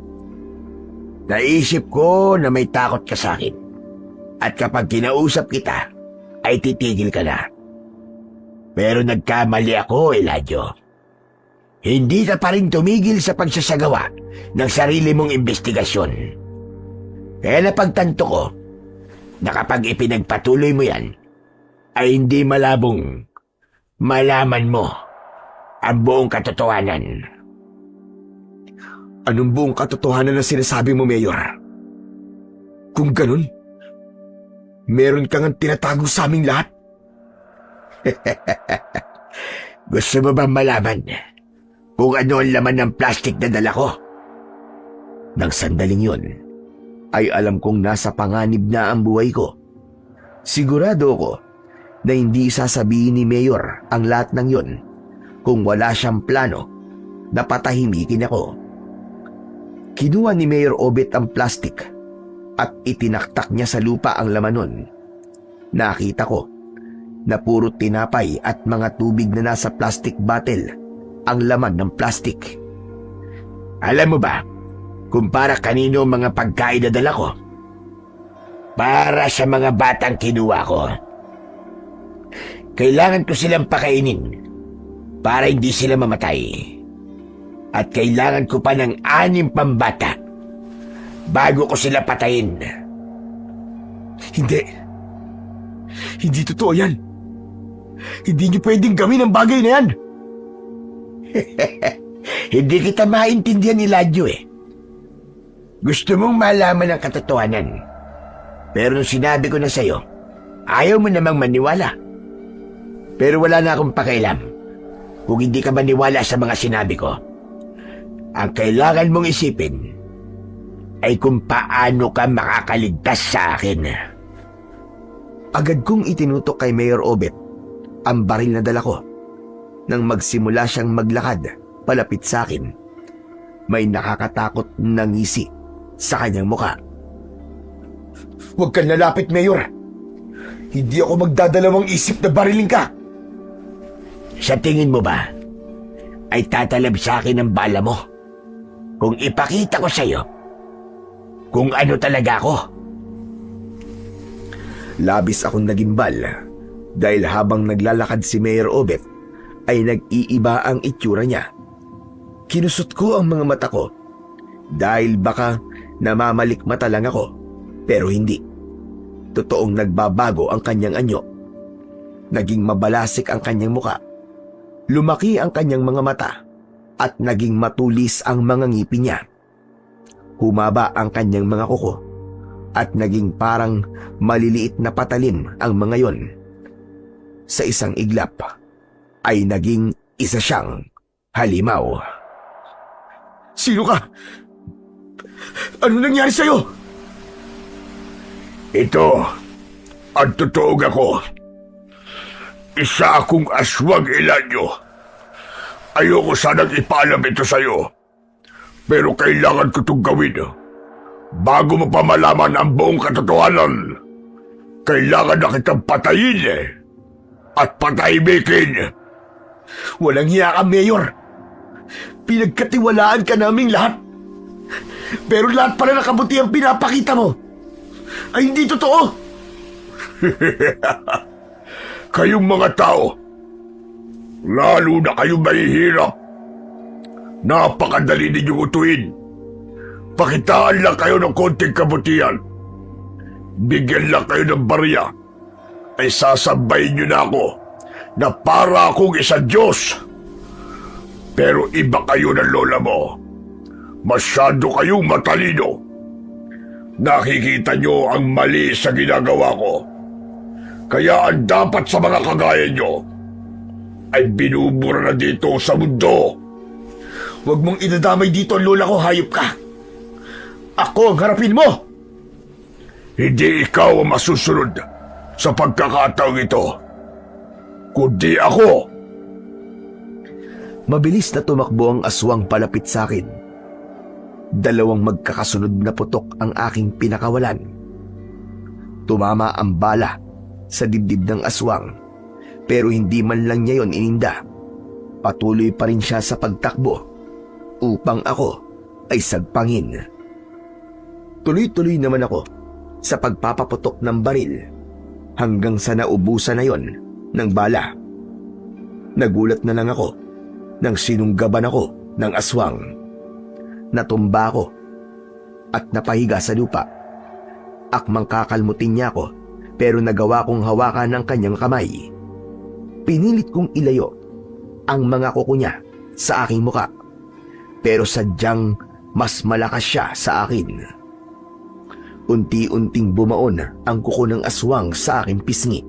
Naisip ko na may takot ka sa akin. At kapag kinausap kita, ay titigil ka na. Pero nagkamali ako, Eladio. Hindi ka pa rin tumigil sa pagsasagawa ng sarili mong investigasyon. Kaya napagtanto ko na kapag ipinagpatuloy mo yan, ay hindi malabong malaman mo ang buong katotohanan. Anong buong katotohanan na sinasabi mo, Mayor? Kung ganun, meron kang tinatago sa aming lahat? Gusto mo bang malaman kung ano ang laman ng plastic na dala ko? Nang sandaling yun, ay alam kong nasa panganib na ang buhay ko. Sigurado ko na hindi sasabihin ni Mayor ang lahat ng yun kung wala siyang plano na patahimikin ako. Kinuha ni Mayor Obet ang plastic at itinaktak niya sa lupa ang laman nun. Nakita ko na puro tinapay at mga tubig na nasa plastic bottle ang laman ng plastic. Alam mo ba kung para kanino ang mga pagkain na dala ko? Para sa mga batang kinuha ko. Kailangan ko silang pakainin para hindi sila mamatay. At kailangan ko pa ng 6 pambata bago ko sila patayin. Hindi. Hindi totoo yan. Hindi niyo pwedeng gawin ang bagay na yan. Hindi kita maintindihan, Eladio eh. Gusto mong malaman ang katotohanan. Pero nung sinabi ko na sa'yo, ayaw mo namang maniwala. Pero wala na akong pakialam kung hindi ka maniwala sa mga sinabi ko. Ang kailangan mong isipin ay kung paano ka makakaligtas sa akin. Agad kong itinutok kay Mayor Obet ang baril na dala ko. Nang magsimula siyang maglakad palapit sa akin, may nakakatakot na ngisi sa kanyang muka. Huwag kang lalapit, Mayor. Hindi ako magdadalawang isip na barilin ka. Sa tingin mo ba ay tatalab sa akin ang bala mo kung ipakita ko sa'yo kung ano talaga ako? Labis akong nagimbal dahil habang naglalakad si Mayor Obet ay nag-iiba ang itsura niya. Kinusot ko ang mga mata ko dahil baka namamalikmata lang ako, pero hindi. Totoong nagbabago ang kanyang anyo. Naging mabalasik ang kanyang muka. Lumaki ang kanyang mga mata at naging matulis ang mga ngipin niya. Humaba ang kanyang mga kuko at naging parang maliliit na patalim ang mga yon. Sa isang iglap ay naging isa siyang halimaw. Sino ka? Ano nangyari sa'yo? Ito, ang totoong ako. Isa akong aswang, Eladio. Ayoko sanang ipaalam ito sa'yo. Pero kailangan ko itong gawin. Bago mo pa malaman ang buong katotohanan, kailangan na kitang patayin at patahimikin. Walang hiya ka, Mayor. Pinagkatiwalaan ka naming lahat. Pero lahat pala ng kabutihang pinapakita mo ay hindi totoo. Kayong mga tao, lalo na kayong mahihirap, napakadali ninyong utuin. Pakitaan lang kayo ng konting kabutihan. Bigyan lang kayo ng barya, ay sasabayin nyo na ako na para akong isang Diyos. Pero iba kayo ng lola mo. Masyado kayong matalino. Nakikita nyo ang mali sa ginagawa ko. Kaya ang dapat sa mga kagaya nyo ay binubura na dito sa mundo. Huwag mong idadamay dito ang lola ko, hayop ka. Ako ang harapin mo! Hindi ikaw ang masusunod sa pagkakataong ito, kundi ako. Mabilis na tumakbo ang aswang palapit sa akin. Dalawang magkakasunod na putok ang aking pinakawalan. Tumama ang bala sa dibdib ng aswang, pero hindi man lang niya yon ininda. Patuloy pa rin siya sa pagtakbo upang ako ay sagpangin. Tuloy-tuloy naman ako sa pagpapaputok ng baril hanggang sa naubusan na yon ng bala. Nagulat na lang ako nang sinunggaban ako ng aswang. Natumba ako at napahiga sa lupa. Akmang kakalmutin niya ako, pero nagawa kong hawakan ng kanyang kamay. Pinilit kong ilayo ang mga kuko niya sa aking muka, pero sadyang mas malakas siya sa akin. Unti-unting bumaon ang kuko ng aswang sa aking pisngi.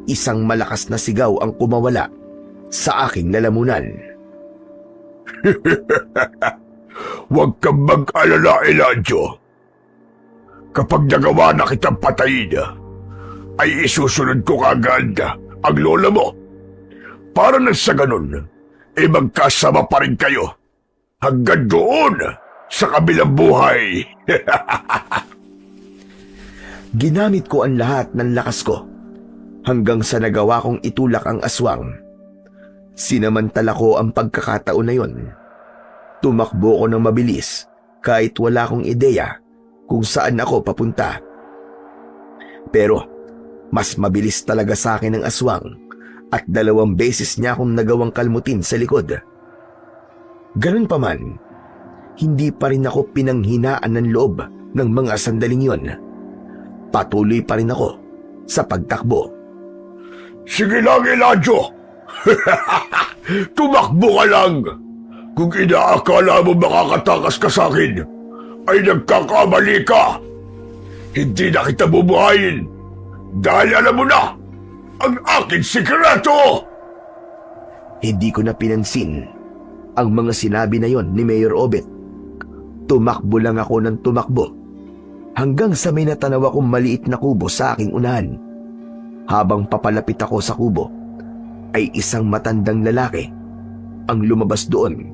Isang malakas na sigaw ang kumawala sa aking lalamunan. Huwag kang mag-alala, Elijah. Kapag nagawa na kitang patayin, ay isusunod ko kagad ang lola mo. Para nang sa ganun, magkasama pa rin kayo hanggang doon sa kabilang buhay. Ginamit ko ang lahat ng lakas ko hanggang sa nagawa kong itulak ang aswang. Sinamantala ko ang pagkakataon na yon. Tumakbo ko ng mabilis kahit wala akong ideya kung saan ako papunta. Pero mas mabilis talaga sa akin ang aswang at 2 beses niya akong nagawang kalmutin sa likod. Ganun pa man, hindi pa rin ako pinanghinaan ng loob ng mga sandaling yon. Patuloy pa rin ako sa pagtakbo. Sige lang, Elijah. Tumakbo ka lang. Kung inaakala mo makakatakas ka sa akin, ay nagkakamali ka. Hindi na kita bubuhayin dahil alam mo na ang aking sikreto. Hindi ko na pinansin ang mga sinabi na yon ni Mayor Obet. Tumakbo lang ako ng tumakbo hanggang sa may natanaw akong maliit na kubo sa aking unahan. Habang papalapit ako sa kubo, ay isang matandang lalaki ang lumabas doon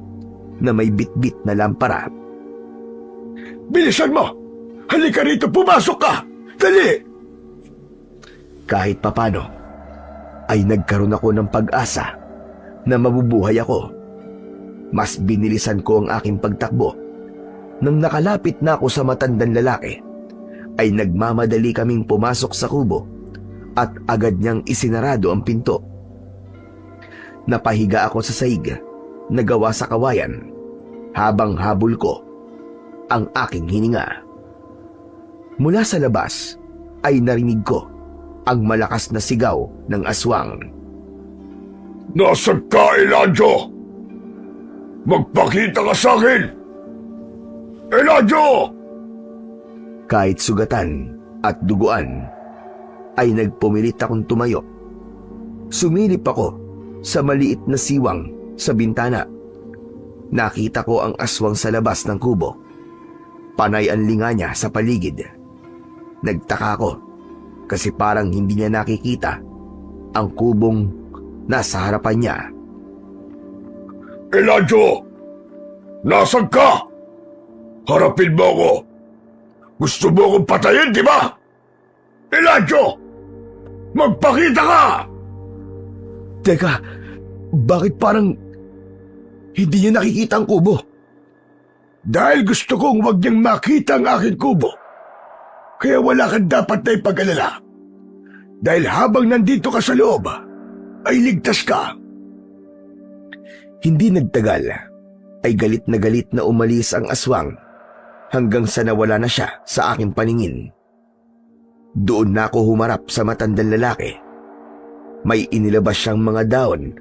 na may bitbit na lampara. Bilisan mo! Halika rito, pumasok ka! Dali! Kahit papano, ay nagkaroon ako ng pag-asa na mabubuhay ako. Mas binilisan ko ang aking pagtakbo. Nang nakalapit na ako sa matandang lalaki, ay nagmamadali kaming pumasok sa kubo at agad niyang isinarado ang pinto. Napahiga ako sa sahig na gawa sa kawayan habang habol ko ang aking hininga. Mula sa labas ay narinig ko ang malakas na sigaw ng aswang. Nasaan ka, Elijah? Magpakita ka sa akin! Elijah! Kahit sugatan at duguan, ay nagpumilit akong tumayo. Sumilip ako sa maliit na siwang sa bintana. Nakita ko ang aswang sa labas ng kubo. Panay ang linga niya sa paligid. Nagtaka ko kasi parang hindi niya nakikita ang kubong nasa harapan niya. Elijah! Nasaan ka? Harapin mo ako. Gusto mo akong patayin, di ba? Elijah! Magpakita ka! Teka, bakit parang hindi niya nakikita ang kubo? Dahil gusto kong wag niyang makita ang aking kubo. Kaya wala kang dapat na ipag-alala. Dahil habang nandito ka sa loob, ay ligtas ka. Hindi nagtagal ay galit na umalis ang aswang hanggang sa nawala na siya sa aking paningin. Doon na ako humarap sa matandang lalaki. May inilabas siyang mga daon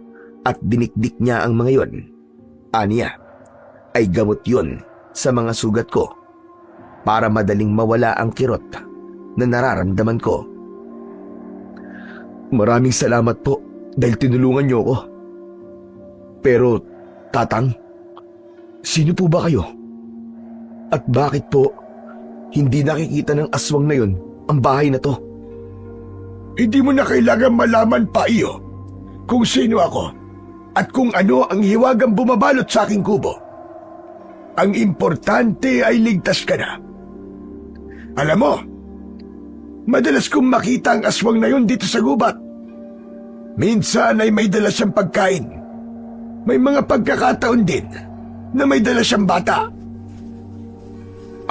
at dinikdik niya ang mga yon. Aniya ay gamot yon sa mga sugat ko. para madaling mawala ang kirot na nararamdaman ko. Maraming salamat po dahil tinulungan niyo ako. Pero, Tatang, sino po ba kayo? At bakit po hindi nakikita ng aswang na yun ang bahay na to? Hindi mo na kailangan malaman pa iyo kung sino ako at kung ano ang hiwagang bumabalot sa aking kubo. Ang importante ay ligtas ka na. Alam mo, madalas kong makita ang aswang na yun dito sa gubat. Minsan ay may dala siyang pagkain. May mga pagkakataon din na may dala siyang bata.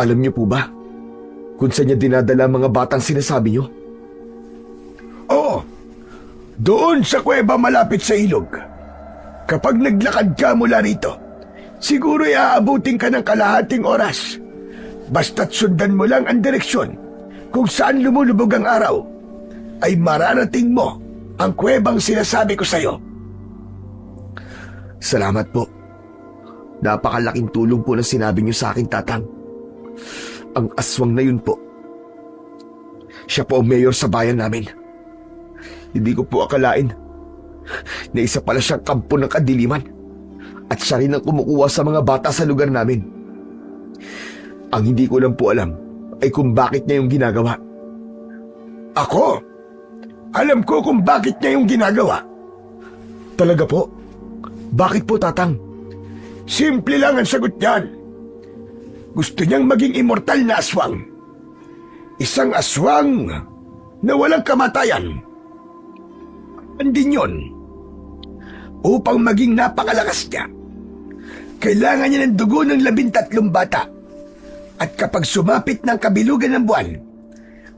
Alam niyo po ba kung saan niya dinadala ang mga batang sinasabi niyo? Oo, doon sa kuweba malapit sa ilog. Kapag naglakad ka mula rito, siguro ay aabutin ka ng kalahating oras. Basta't sundan mo lang ang direksyon kung saan lumulubog ang araw, ay mararating mo ang kuwebang sinasabi ko sa'yo. Salamat po. Napakalaking tulong po na sinabi niyo sa akin, Tatang. Ang aswang na yun po, siya po ang mayor sa bayan namin. Hindi ko po akalain na isa pala siyang kampo ng kadiliman at siya rin ang kumukuha sa mga bata sa lugar namin. Ang hindi ko lang po alam ay kung bakit niya yung ginagawa. Ako? Alam ko kung bakit niya yung ginagawa. Talaga po? Bakit po, Tatang? Simple lang ang sagot niyan. Gusto niyang maging immortal na aswang. Isang aswang na walang kamatayan. Andin yun. Upang maging napakalakas niya, kailangan niya ng dugo ng 13 bata. At kapag sumapit ng kabilugan ng buwan,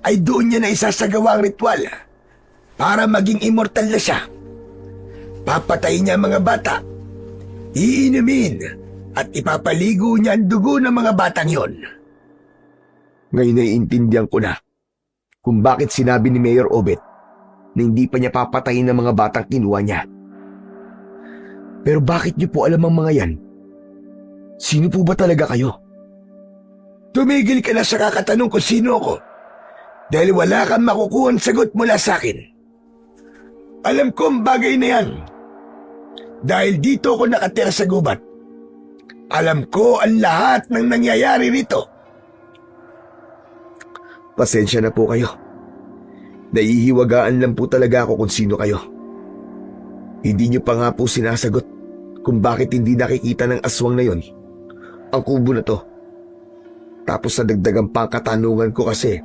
ay doon niya na isasagawa ang ritual para maging immortal na siya. Papatayin niya ang mga bata, iinumin, at ipapaligo niya ang dugo ng mga batang yon. Ngayon naiintindihan ko na kung bakit sinabi ni Mayor Obet na hindi pa niya papatayin ng mga batang kinuha niya. Pero bakit niyo po alam ang mga yan? Sino po ba talaga kayo? Tumigil ka na sa kakatanong kung sino ako dahil wala kang makukuha ang sagot mula sa akin. Alam ko ang bagay na yan dahil dito ako nakatira sa gubat. Alam ko ang lahat ng nangyayari rito. Pasensya na po kayo. Naihiwagaan lang po talaga ako kung sino kayo. Hindi niyo pa nga po sinasagot kung bakit hindi nakikita ng aswang na yon ang kubo na to. Tapos nadagdagan pa ang katanungan ko kasi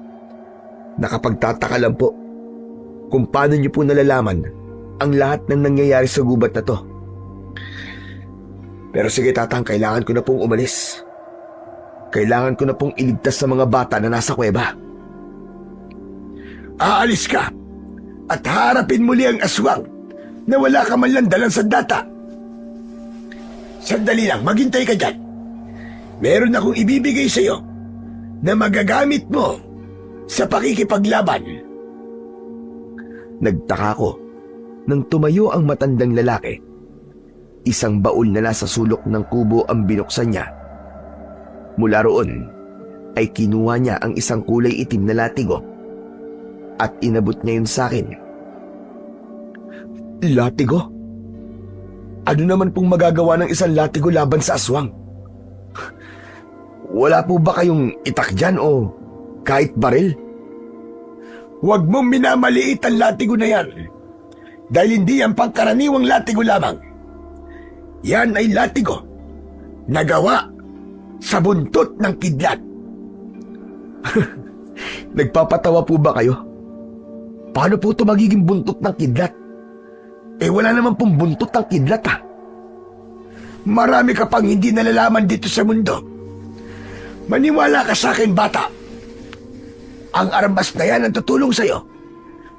nakapagtataka lang po kung paano niyo po nalalaman ang lahat ng nangyayari sa gubat na to. Pero sige, Tatang, kailangan ko na pong umalis. Kailangan ko na pong iligtas sa mga bata na nasa kuweba. Aalis ka at harapin muli ang aswang na wala ka man lang dalang sandata. Sandali lang, maghintay ka dyan. Meron akong ibibigay sa iyo na magagamit mo sa pakikipaglaban. Nagtaka ko nang tumayo ang matandang lalaki. Isang baul na nasa sulok ng kubo ang binuksan niya. Mula roon ay kinuha niya ang isang kulay itim na latigo at inabot niya yun sa akin. Latigo? Ano naman pong magagawa ng isang latigo laban sa aswang? Wala po ba kayong itak dyan o kahit baril? Huwag mong minamaliit ang latigo na yan dahil hindi yan pangkaraniwang latigo lamang. Yan ay latigo na gawa sa buntot ng kidlat. Nagpapatawa po ba kayo? Paano po ito magiging buntot ng kidlat? Eh wala naman pong buntot ng kidlat ha. Marami ka pang hindi nalalaman dito sa mundo. Maniwala ka sa akin, bata. Ang armas na yan ang tutulong sa'yo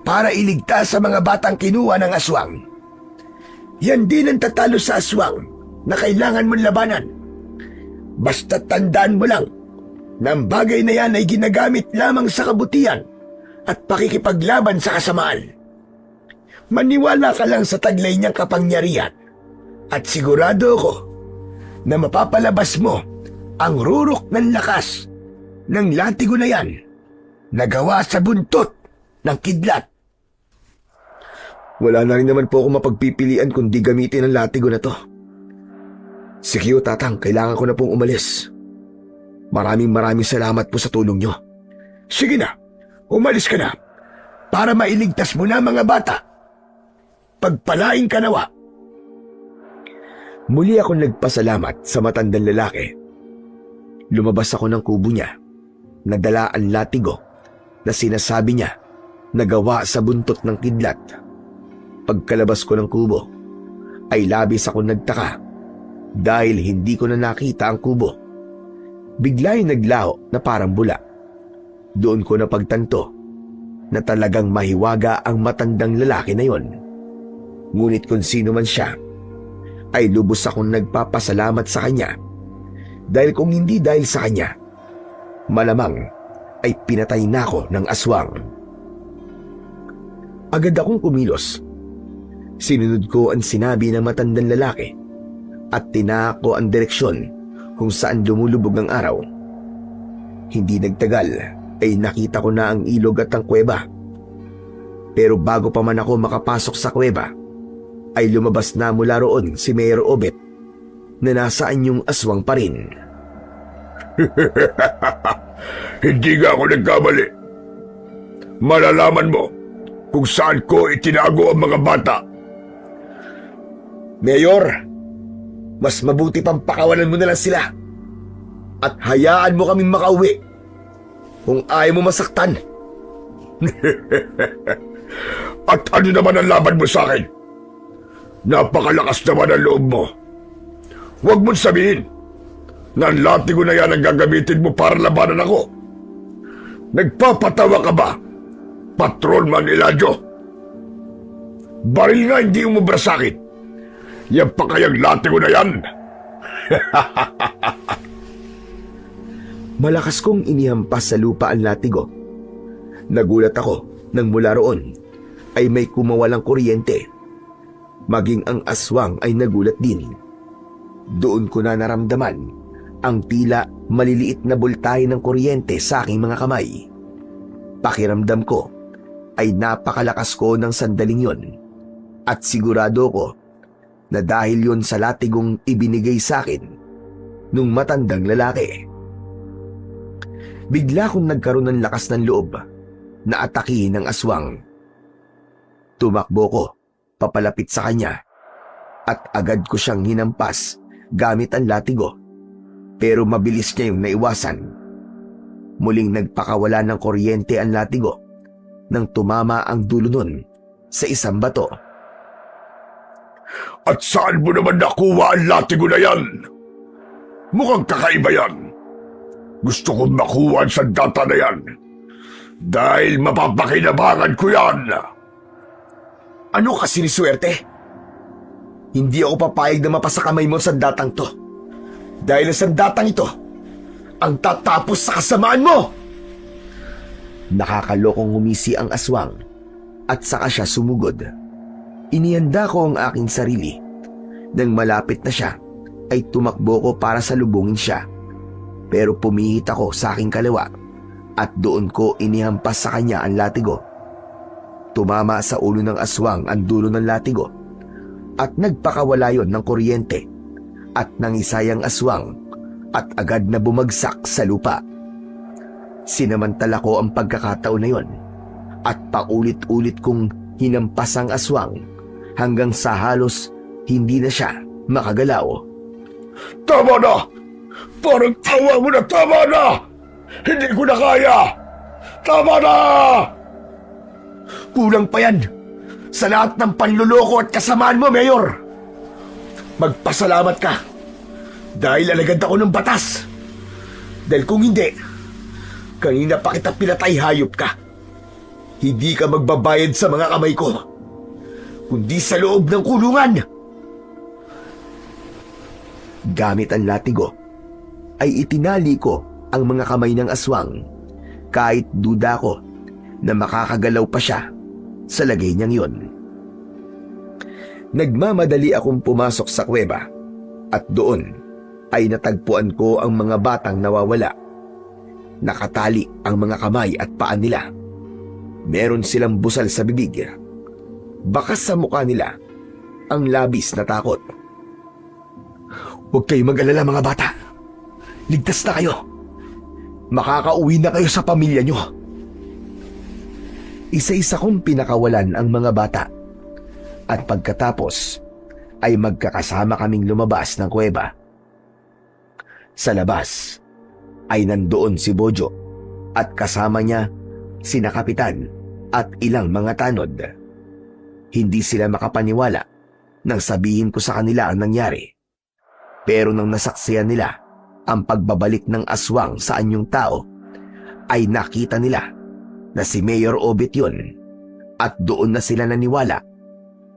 para iligtas sa mga batang kinuha ng aswang. Yan din ang tatalo sa aswang na kailangan mong labanan. Basta tandaan mo lang na ang bagay na yan ay ginagamit lamang sa kabutihan at pakikipaglaban sa kasamaan. Maniwala ka lang sa taglay niyang kapangyarihan at sigurado ako na mapapalabas mo ang rurok ng lakas ng latigo na yan nagawa sa buntot ng kidlat. Wala na rin naman po ako mapagpipilian kundi gamitin ang latigo na to. Sige, Tatang, kailangan ko na pong umalis. Maraming salamat po sa tulong nyo. Sige na, umalis ka na para mailigtas mo na mga bata. Pagpalain ka nawa. Muli akong nagpasalamat sa matandang lalaki. Lumabas ako ng kubo niya, nadala ang latigo na sinasabi niya nagawa sa buntot ng kidlat. Pagkalabas ko ng kubo, ay labis akong nagtaka dahil hindi ko na nakita ang kubo. Bigla yung naglaho na parang bula. Doon ko napagtanto na talagang mahiwaga ang matandang lalaki na yon. Ngunit kung sino man siya, ay lubos akong nagpapasalamat sa kanya dahil kung hindi dahil sa kanya, malamang ay pinatay na ako ng aswang. Agad akong kumilos. Sinunod ko ang sinabi ng matandang lalaki at tinako ang direksyon kung saan lumulubog ang araw. Hindi nagtagal ay nakita ko na ang ilog at ang kuweba. Pero bago pa man ako makapasok sa kuweba, ay lumabas na mula roon si Mayor Obet na nasaan yung aswang pa rin. Hindi nga ako nagkamali. Malalaman mo kung saan ko itinago ang mga bata. Mayor, mas mabuti pang pakawalan mo na lang sila at hayaan mo kaming makauwi kung ayaw mo masaktan. At ano naman ang laban mo sa akin? Napakalakas naman ang loob mo. Huwag mong sabihin na ang latigo na yan ang gagamitin mo para labanan ako. Nagpapatawa ka ba, Patrolman Eladio? Baril nga hindi umubra sa akin. Yan pa kayang latigo na yan? Malakas kong inihampas sa lupa ang latigo. Nagulat ako nang mula roon ay may kumawalang kuryente. Maging ang aswang ay nagulat din. Doon ko na naramdaman ang tila maliliit na bultahe ng kuryente sa aking mga kamay. Pakiramdam ko ay napakalakas ko ng sandaling yon at sigurado ko na dahil yon sa latigong ibinigay sa akin nung matandang lalaki. Bigla kong nagkaroon ng lakas ng loob na atakihin ng aswang. Tumakbo ko papalapit sa kanya at agad ko siyang hinampas gamit ang latigo, pero mabilis niya yung naiwasan. Muling nagpakawala ng kuryente ang latigo nang tumama ang dulo nun sa isang bato. At saan mo naman nakuha ang latigo na yan? Mukhang kakaiba yan. Gusto kong makuha ang sandata na yan dahil mapapakinabangan ko yan. Ano kasi ni swerte? Hindi ako papayag na mapasa kamay mo ang sandatang to. Dahil ang sandatang ito ang tatapos sa kasamaan mo! Nakakalokong ngumisi ang aswang at saka siya sumugod. Inihanda ko ang aking sarili. Nang malapit na siya, ay tumakbo ko para salubungin siya. Pero pumihit ako sa aking kaliwa at doon ko inihampas sa kanya ang latigo. Tumama sa ulo ng aswang ang dulo ng latigo at nagpakawala yon ng kuryente at nangisayang aswang at agad na bumagsak sa lupa. Sinamantala ko ang pagkakataon na yon at paulit-ulit kong hinampas ang aswang hanggang sa halos hindi na siya makagalaw. Tama na! Parang awa mo na! Tama na! Hindi ko na kaya! Tama na! Kulang pa yan sa lahat ng panluloko at kasamaan mo, Mayor. Magpasalamat ka dahil alagad ako ng batas. Dahil kung hindi, kanina pa kita pinatay, hayop ka. Hindi ka magbabayad sa mga kamay ko, kundi sa loob ng kulungan. Gamit ang latigo, ay itinali ko ang mga kamay ng aswang kahit duda ko na makakagalaw pa siya sa lagay niyang yon. Nagmamadali akong pumasok sa kuweba at doon ay natagpuan ko ang mga batang nawawala. Nakatali ang mga kamay at paa nila. Meron silang busal sa bibig. Bakas sa mukha nila ang labis na takot. Huwag kayong mag-alala mga bata. Ligtas na kayo. Makakauwi na kayo sa pamilya nyo. Isa-isa kong pinakawalan ang mga bata. At pagkatapos ay magkakasama kaming lumabas ng kuweba. Sa labas ay nandoon si Bojo at kasama niya sina Kapitan at ilang mga tanod. Hindi sila makapaniwala nang sabihin ko sa kanila ang nangyari. Pero nang nasaksiyan nila ang pagbabalik ng aswang sa anyong tao, ay nakita nila na si Mayor Obet yun at doon na sila naniwala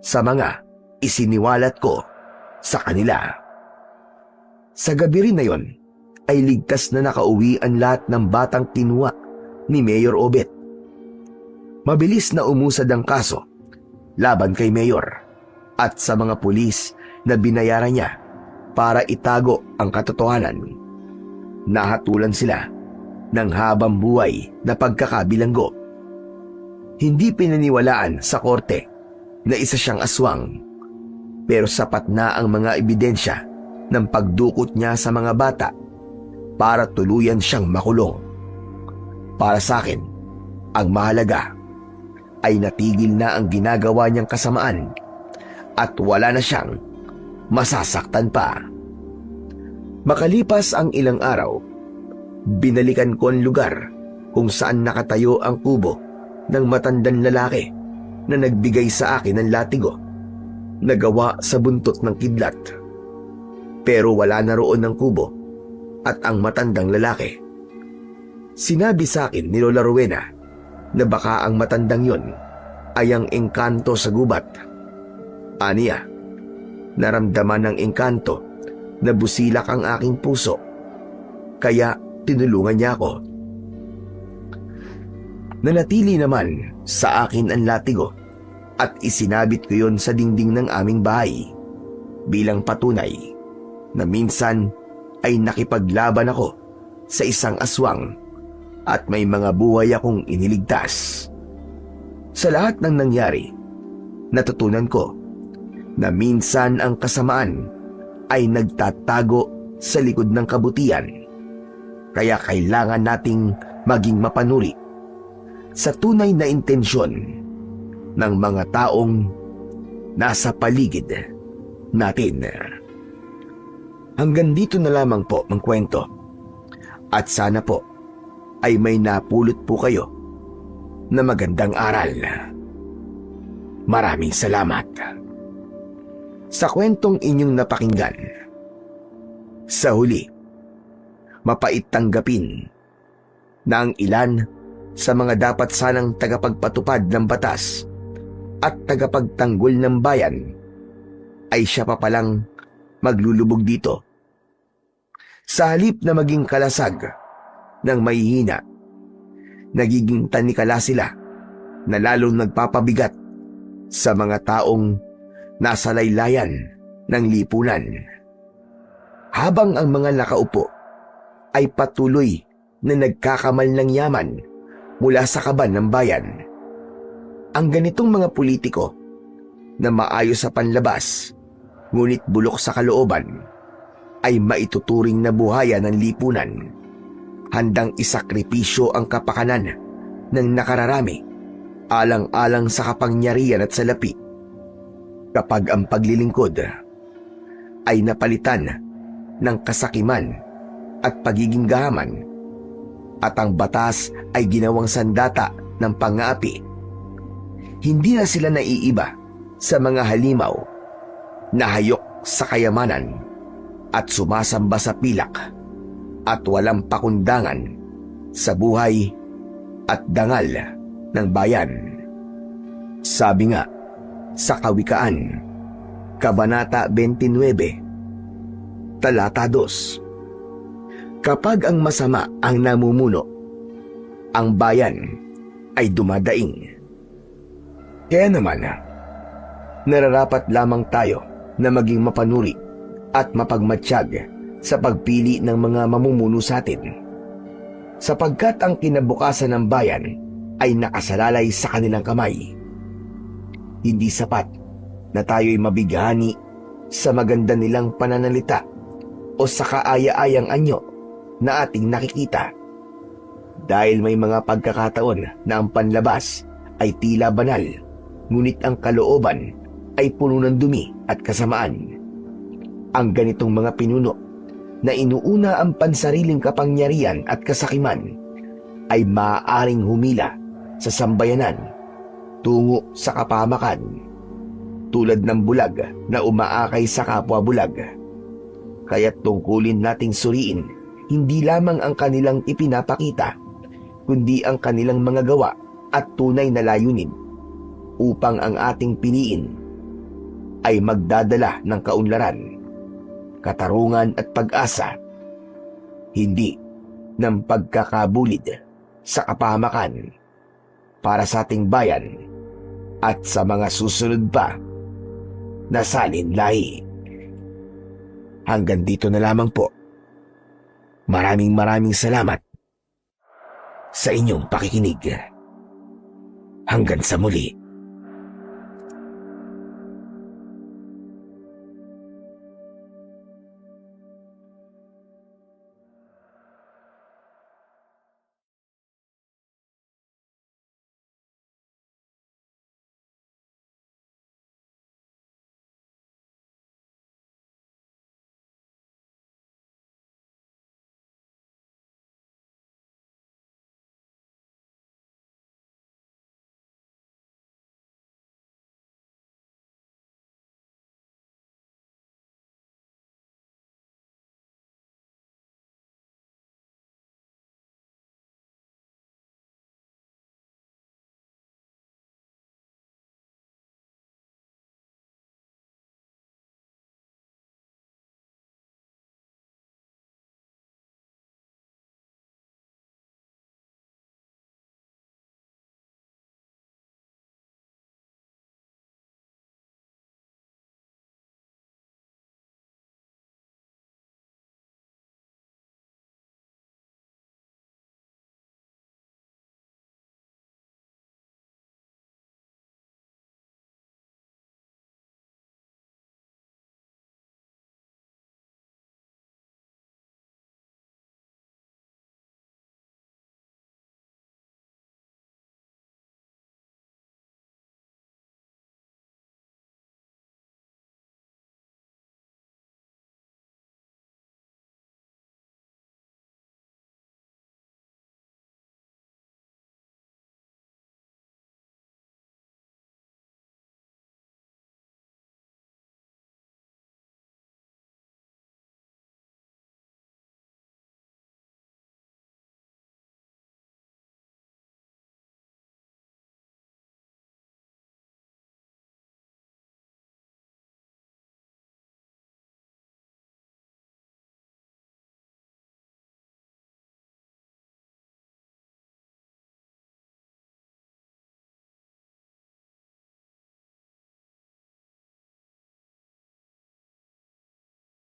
sa mga isiniwalat ko sa kanila. Sa gabi rin na yon ay ligtas na nakauwi ang lahat ng batang kinuha ni Mayor Obet. Mabilis na umusad ang kaso laban kay Mayor at sa mga pulis na binayaran niya para itago ang katotohanan. Nahatulan sila ng habang buhay na pagkakabilanggo. Hindi pinaniwalaan sa korte na isa siyang aswang, pero sapat na ang mga ebidensya ng pagdukot niya sa mga bata para tuluyan siyang makulong. Para sa akin, ang mahalaga ay natigil na ang ginagawa niyang kasamaan at wala na siyang masasaktan pa. Makalipas ang ilang araw, binalikan ko ang lugar kung saan nakatayo ang kubo ng matandang lalaki na nagbigay sa akin ng latigo na gawa sa buntot ng kidlat. Pero wala na roon ang kubo at ang matandang lalaki. Sinabi sa akin ni Lola Rowena na baka ang matandang yun ay ang engkanto sa gubat. Aniya, naramdaman ng engkanto na busilak ang aking puso, kaya tinulungan niya ako. Nanatili naman sa akin ang latigo at isinabit ko yon sa dingding ng aming bahay bilang patunay na minsan ay nakipaglaban ako sa isang aswang at may mga buhay akong iniligtas. Sa lahat ng nangyari, natutunan ko na minsan ang kasamaan ay nagtatago sa likod ng kabutihan. Kaya kailangan nating maging mapanuri sa tunay na intensyon ng mga taong nasa paligid natin. Hanggang dito na lamang po ang kwento. At sana po ay may napulot po kayo na magandang aral. Maraming salamat. Sa kwentong inyong napakinggan, sa huli, mapait tanggapin na ang ilan sa mga dapat sanang tagapagpatupad ng batas at tagapagtanggol ng bayan ay siya pa palang maglulubog dito. Sa halip na maging kalasag ng mahihina, nagiging tanikala sila na lalong nagpapabigat sa mga taong nasa laylayan ng lipunan. Habang ang mga nakaupo ay patuloy na nagkakamal ng yaman mula sa kaban ng bayan, ang ganitong mga politiko na maayos sa panlabas ngunit bulok sa kalooban ay maituturing na buhayan ng lipunan, handang isakripisyo ang kapakanan ng nakararami alang-alang sa kapangyarihan at salapi. Kapag ang paglilingkod ay napalitan ng kasakiman at pagiging gahaman at ang batas ay ginawang sandata ng pang-aapi, hindi na sila naiiba sa mga halimaw na hayok sa kayamanan at sumasamba sa pilak at walang pakundangan sa buhay at dangal ng bayan. Sabi nga sa Kawikaan, Kabanata 29, Talata 2, kapag ang masama ang namumuno, ang bayan ay dumadaing. Kaya naman, nararapat lamang tayo na maging mapanuri at mapagmatsyag sa pagpili ng mga mamumuno sa atin. sapagkat ang kinabukasan ng bayan ay nakasalalay sa kanilang kamay. Hindi sapat na tayo'y mabighani sa maganda nilang pananalita o sa kaaya-ayang anyo na ating nakikita. Dahil may mga pagkakataon na ang panlabas ay tila banal, ngunit ang kalooban ay puno ng dumi at kasamaan. Ang ganitong mga pinuno na inuuna ang pansariling kapangyarihan at kasakiman ay maaaring humila sa sambayanan tungo sa kapahamakan, tulad ng bulag na umaakay sa kapwa bulag. Kaya't tungkulin nating suriin hindi lamang ang kanilang ipinapakita, kundi ang kanilang mga gawa at tunay na layunin, upang ang ating piliin ay magdadala ng kaunlaran, katarungan at pag-asa, hindi ng pagkakabulid sa kapahamakan para sa ating bayan at sa mga susunod pa na salinlahi. Hanggang dito na lamang po. Maraming salamat sa inyong pakikinig. Hanggang sa muli.